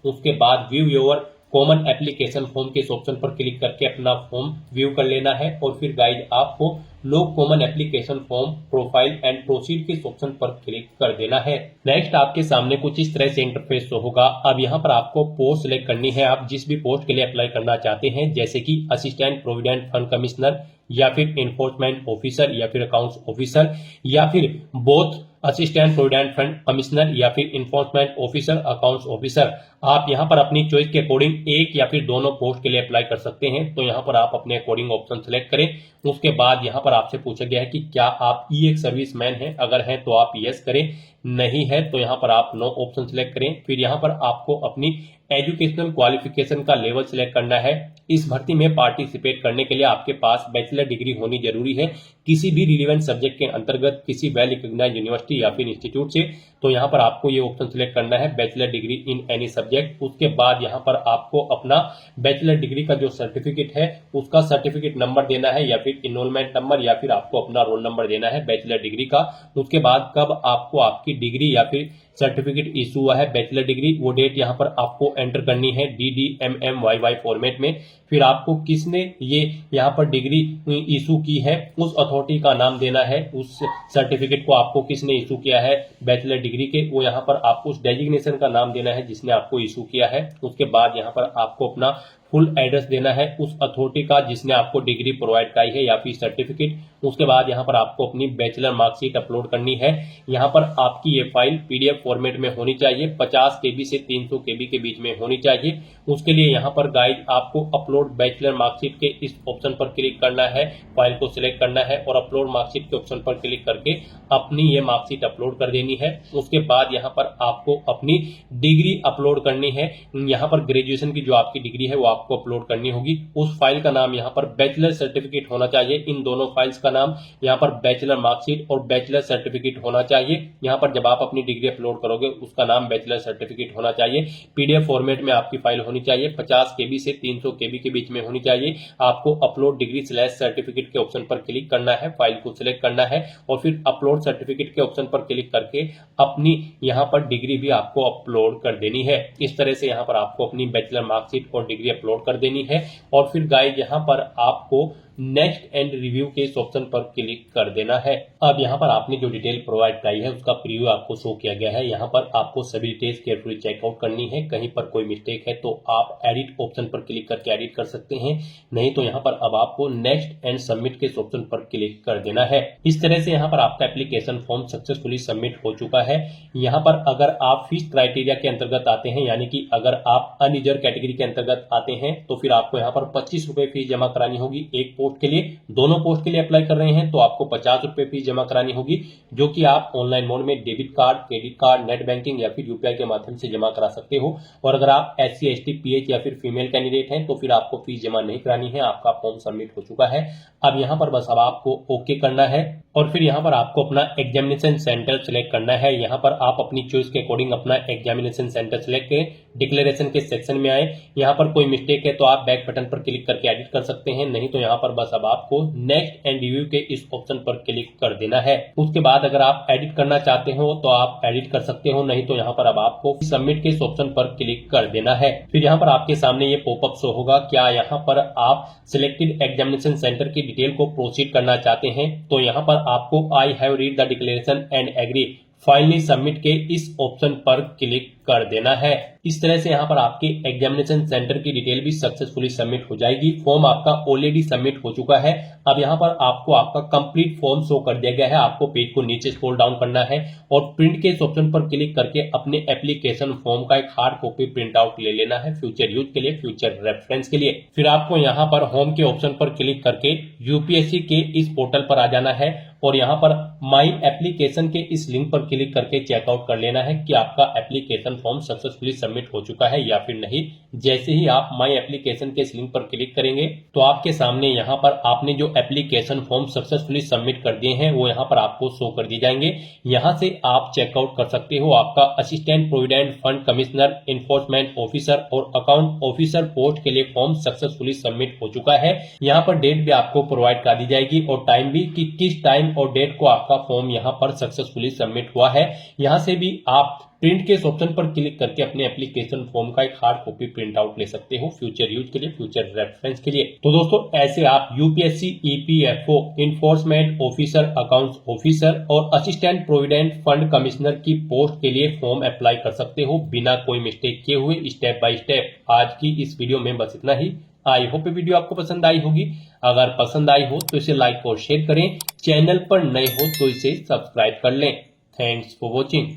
उसके बाद view your common application form के इस ऑप्शन पर क्लिक करके अपना फॉर्म व्यू कर लेना है। और फिर गाइज आपको लोग common application form profile and proceed के इस ऑप्शन पर क्लिक कर देना है। नेक्स्ट आपके सामने कुछ इस तरह से इंटरफेस शो होगा। अब यहाँ पर आपको पोस्ट सिलेक्ट करनी है। आप जिस भी पोस्ट के लिए अप्लाई करना चाहते हैं, जैसे कि असिस्टेंट प्रोविडेंट फंड कमिश्नर या फिर एनफोर्समेंट ऑफिसर या फिर अकाउंट्स ऑफिसर या फिर both assistant provident fund commissioner या फिर इन्फोर्समेंट ऑफिसर अकाउंट्स ऑफिसर, आप यहां पर अपनी चॉइस के अकॉर्डिंग एक या फिर दोनों पोस्ट के लिए अप्लाई कर सकते हैं। तो यहां पर आप अपने अकॉर्डिंग ऑप्शन सेलेक्ट करें। उसके बाद यहां पर आपसे पूछा गया है कि क्या आप ई सर्विस मैन हैं, अगर हैं तो आप यस करें, नहीं है तो यहां पर आप नो ऑप्शन सेलेक्ट करें। फिर यहां पर आपको अपनी एजुकेशनल क्वालिफिकेशन का लेवल सिलेक्ट करना है। इस भर्ती में पार्टिसिपेट करने के लिए आपके पास बैचलर डिग्री होनी जरूरी है किसी भी रिलेवेंट सब्जेक्ट के अंतर्गत किसी वेल रिकॉग्नाइज्ड यूनिवर्सिटी या फिर इंस्टीट्यूट से। तो यहाँ पर आपको ये ऑप्शन सिलेक्ट करना है, bachelor degree in any subject. उसके बाद यहाँ पर आपको अपना बैचलर डिग्री का जो सर्टिफिकेट है उसका सर्टिफिकेट नंबर देना है या फिर इनरोलमेंट नंबर या फिर आपको अपना रोल नंबर देना है बैचलर डिग्री का। उसके बाद कब आपको आपकी डिग्री या फिर सर्टिफिकेट इशू हुआ है बैचलर डिग्री, वो डेट यहाँ पर आपको एंटर करनी है DDMMYY फॉर्मेट में। फिर आपको किसने ये यहाँ पर डिग्री इशू की है उस अथॉरिटी का नाम देना है। उस सर्टिफिकेट को आपको किसने इशू किया है बैचलर डिग्री के, वो यहाँ पर आपको उस डेजिग्नेशन का नाम देना है जिसने आपको इशू किया है। उसके बाद यहाँ पर आपको अपना फुल एड्रेस देना है उस अथॉरिटी का जिसने आपको डिग्री प्रोवाइड कराई है या फिर सर्टिफिकेट। उसके बाद यहाँ पर आपको अपनी बैचलर मार्कशीट अपलोड करनी है। यहाँ पर आपकी ये फाइल PDF फॉर्मेट में होनी चाहिए, 50 KB से 300 KB के बीच में होनी चाहिए। उसके लिए यहाँ पर गाइड आपको अपलोड बैचलर मार्कशीट के इस ऑप्शन पर क्लिक करना है, फाइल को सिलेक्ट करना है और अपलोड मार्कशीट के ऑप्शन पर क्लिक करके अपनी ये मार्कशीट अपलोड कर देनी है। उसके बाद यहाँ पर आपको अपनी डिग्री अपलोड करनी है। यहाँ पर ग्रेजुएशन की जो आपकी डिग्री है वो आपको अपलोड करनी होगी। उस फाइल का नाम यहाँ पर बैचलर सर्टिफिकेट होना चाहिए। इन दोनों फाइल्स का नाम यहाँ पर बैचलर मार्कशीट और बैचलर सर्टिफिकेट होना चाहिए। यहाँ पर जब आप अपनी डिग्री अपलोड करोगे उसका नाम बैचलर सर्टिफिकेट होना चाहिए। PDF फॉर्मेट में आपकी फाइल होनी चाहिए, 50 KB से 300 KB के बीच में होनी चाहिए। आपको अपलोड डिग्री/सर्टिफिकेट के ऑप्शन पर क्लिक करना है, फाइल को सिलेक्ट करना है और फिर अपलोड सर्टिफिकेट के ऑप्शन पर क्लिक करके अपनी यहाँ पर डिग्री भी आपको अपलोड कर देनी है। इस तरह से यहाँ पर आपको अपनी बैचलर मार्कशीट और डिग्री अपलोड कर देनी है। और फिर गाइड यहाँ पर आपको नेक्स्ट एंड रिव्यू के इस ऑप्शन पर क्लिक कर देना है। अब यहाँ पर आपने जो डिटेल प्रोवाइड कराई है उसका प्रीव्यू आपको शो किया गया है। यहाँ पर आपको सभी डिटेल्स केयरफुली चेकआउट करनी है। कहीं पर कोई मिस्टेक है तो आप एडिट ऑप्शन पर क्लिक करके एडिट कर सकते हैं, नहीं तो यहाँ पर अब आपको नेक्स्ट एंड सबमिट के इस ऑप्शन पर क्लिक कर देना है। इस तरह से यहाँ पर आपका एप्लीकेशन फॉर्म सक्सेसफुली सबमिट हो चुका है। यहाँ पर अगर आप फीस क्राइटेरिया के अंतर्गत आते हैं, यानी कि अगर आप अनरिजर्व कैटेगरी के अंतर्गत आते हैं तो फिर आपको यहाँ पर 25 रुपए फीस जमा करानी होगी एक पोस्ट के लिए। दोनों पोस्ट के लिए अप्लाई कर रहे हैं तो आपको 50 रुपए फीस जमा करानी होगी, जो कि आप ऑनलाइन मोड में debit card, credit card, net banking या फिर UPI के माध्यम से जमा करा सकते हो। और अगर आप SC ST PH या फिर फीमेल कैंडिडेट हैं तो फिर आपको फीस जमा नहीं करानी है, आपका फॉर्म सबमिट हो चुका है। अब यहाँ पर बस अब आपको ओके करना है और फिर यहाँ पर आपको अपना एग्जामिनेशन सेंटर सिलेक्ट करना है। यहाँ पर आप अपनी चॉइस के अकॉर्डिंग अपना एग्जामिनेशन सेंटर सिलेक्ट करें। डिक्लेरेशन के सेक्शन में आए, यहाँ पर कोई मिस्टेक है तो आप बैक बटन पर क्लिक करके एडिट कर सकते हैं, नहीं तो यहाँ पर बस अब आपको नेक्स्ट एंड रिव्यू के इस ऑप्शन पर क्लिक कर देना है। उसके बाद अगर आप एडिट करना चाहते हो तो आप एडिट कर सकते हो, नहीं तो यहाँ पर अब आपको सबमिट के इस ऑप्शन पर क्लिक कर देना है। फिर यहाँ पर आपके सामने ये पॉपअप शो होगा। क्या यहाँ पर आप सिलेक्टेड एग्जामिनेशन सेंटर की डिटेल को प्रोसीड करना चाहते हैं तो यहाँ पर आपको I have read the declaration and agree finally submit के इस ऑप्शन पर क्लिक कर देना है। इस तरह से यहाँ पर आपके एग्जामिनेशन सेंटर की डिटेल भी सक्सेसफुली सबमिट हो जाएगी। फॉर्म आपका ऑलरेडी सबमिट हो चुका है। अब यहाँ पर आपको आपका कंप्लीट फॉर्म शो कर दिया गया है। आपको पेज को नीचे स्क्रॉल डाउन करना है और प्रिंट के इस ऑप्शन पर क्लिक करके अपने एप्लीकेशन फॉर्म का एक हार्ड कॉपी प्रिंट आउट ले लेना है, फ्यूचर यूज के लिए, फ्यूचर रेफरेंस के लिए। फिर आपको यहाँ पर होम के ऑप्शन पर क्लिक करके UPSC के इस पोर्टल पर आ जाना है और यहाँ पर माई एप्लीकेशन के इस लिंक पर क्लिक करके चेकआउट कर लेना है कि आपका एप्लीकेशन फॉर्म सक्सेसफुली सबमिट हो चुका है या फिर नहीं। जैसे ही आप माई एप्लीकेशन के इस लिंक पर क्लिक करेंगे तो आपके सामने यहाँ पर आपने जो एप्लीकेशन फॉर्म सक्सेसफुली सबमिट कर दिए हैं वो यहाँ पर आपको शो कर दिए जाएंगे। यहाँ से आप चेकआउट कर सकते हो आपका assistant provident fund commissioner, enforcement officer और अकाउंट ऑफिसर पोस्ट के लिए फॉर्म सक्सेसफुली सबमिट हो चुका है। यहाँ पर डेट भी आपको प्रोवाइड कर दी जाएगी और टाइम भी कि किस टाइम और डेट को आपका फॉर्म यहाँ पर सक्सेसफुली सबमिट हुआ है। यहाँ से भी आप प्रिंट के इस ऑप्शन पर क्लिक करके अपने एप्लीकेशन फॉर्म का एक हार्ड कॉपी प्रिंट आउट ले सकते हो फ्यूचर यूज के लिए, फ्यूचर रेफरेंस के लिए। तो दोस्तों ऐसे आप UPSC, EPFO, enforcement officer, accounts officer और असिस्टेंट प्रोविडेंट फंड कमिश्नर की पोस्ट के लिए फॉर्म अप्लाई कर सकते हो बिना कोई मिस्टेक किए हुए, स्टेप बाय स्टेप। आज की इस वीडियो में बस इतना ही। आई होप वीडियो आपको पसंद आई होगी। अगर पसंद आई हो तो इसे लाइक और शेयर करें। चैनल पर नए हो तो इसे सब्सक्राइब कर लें। Thanks for watching.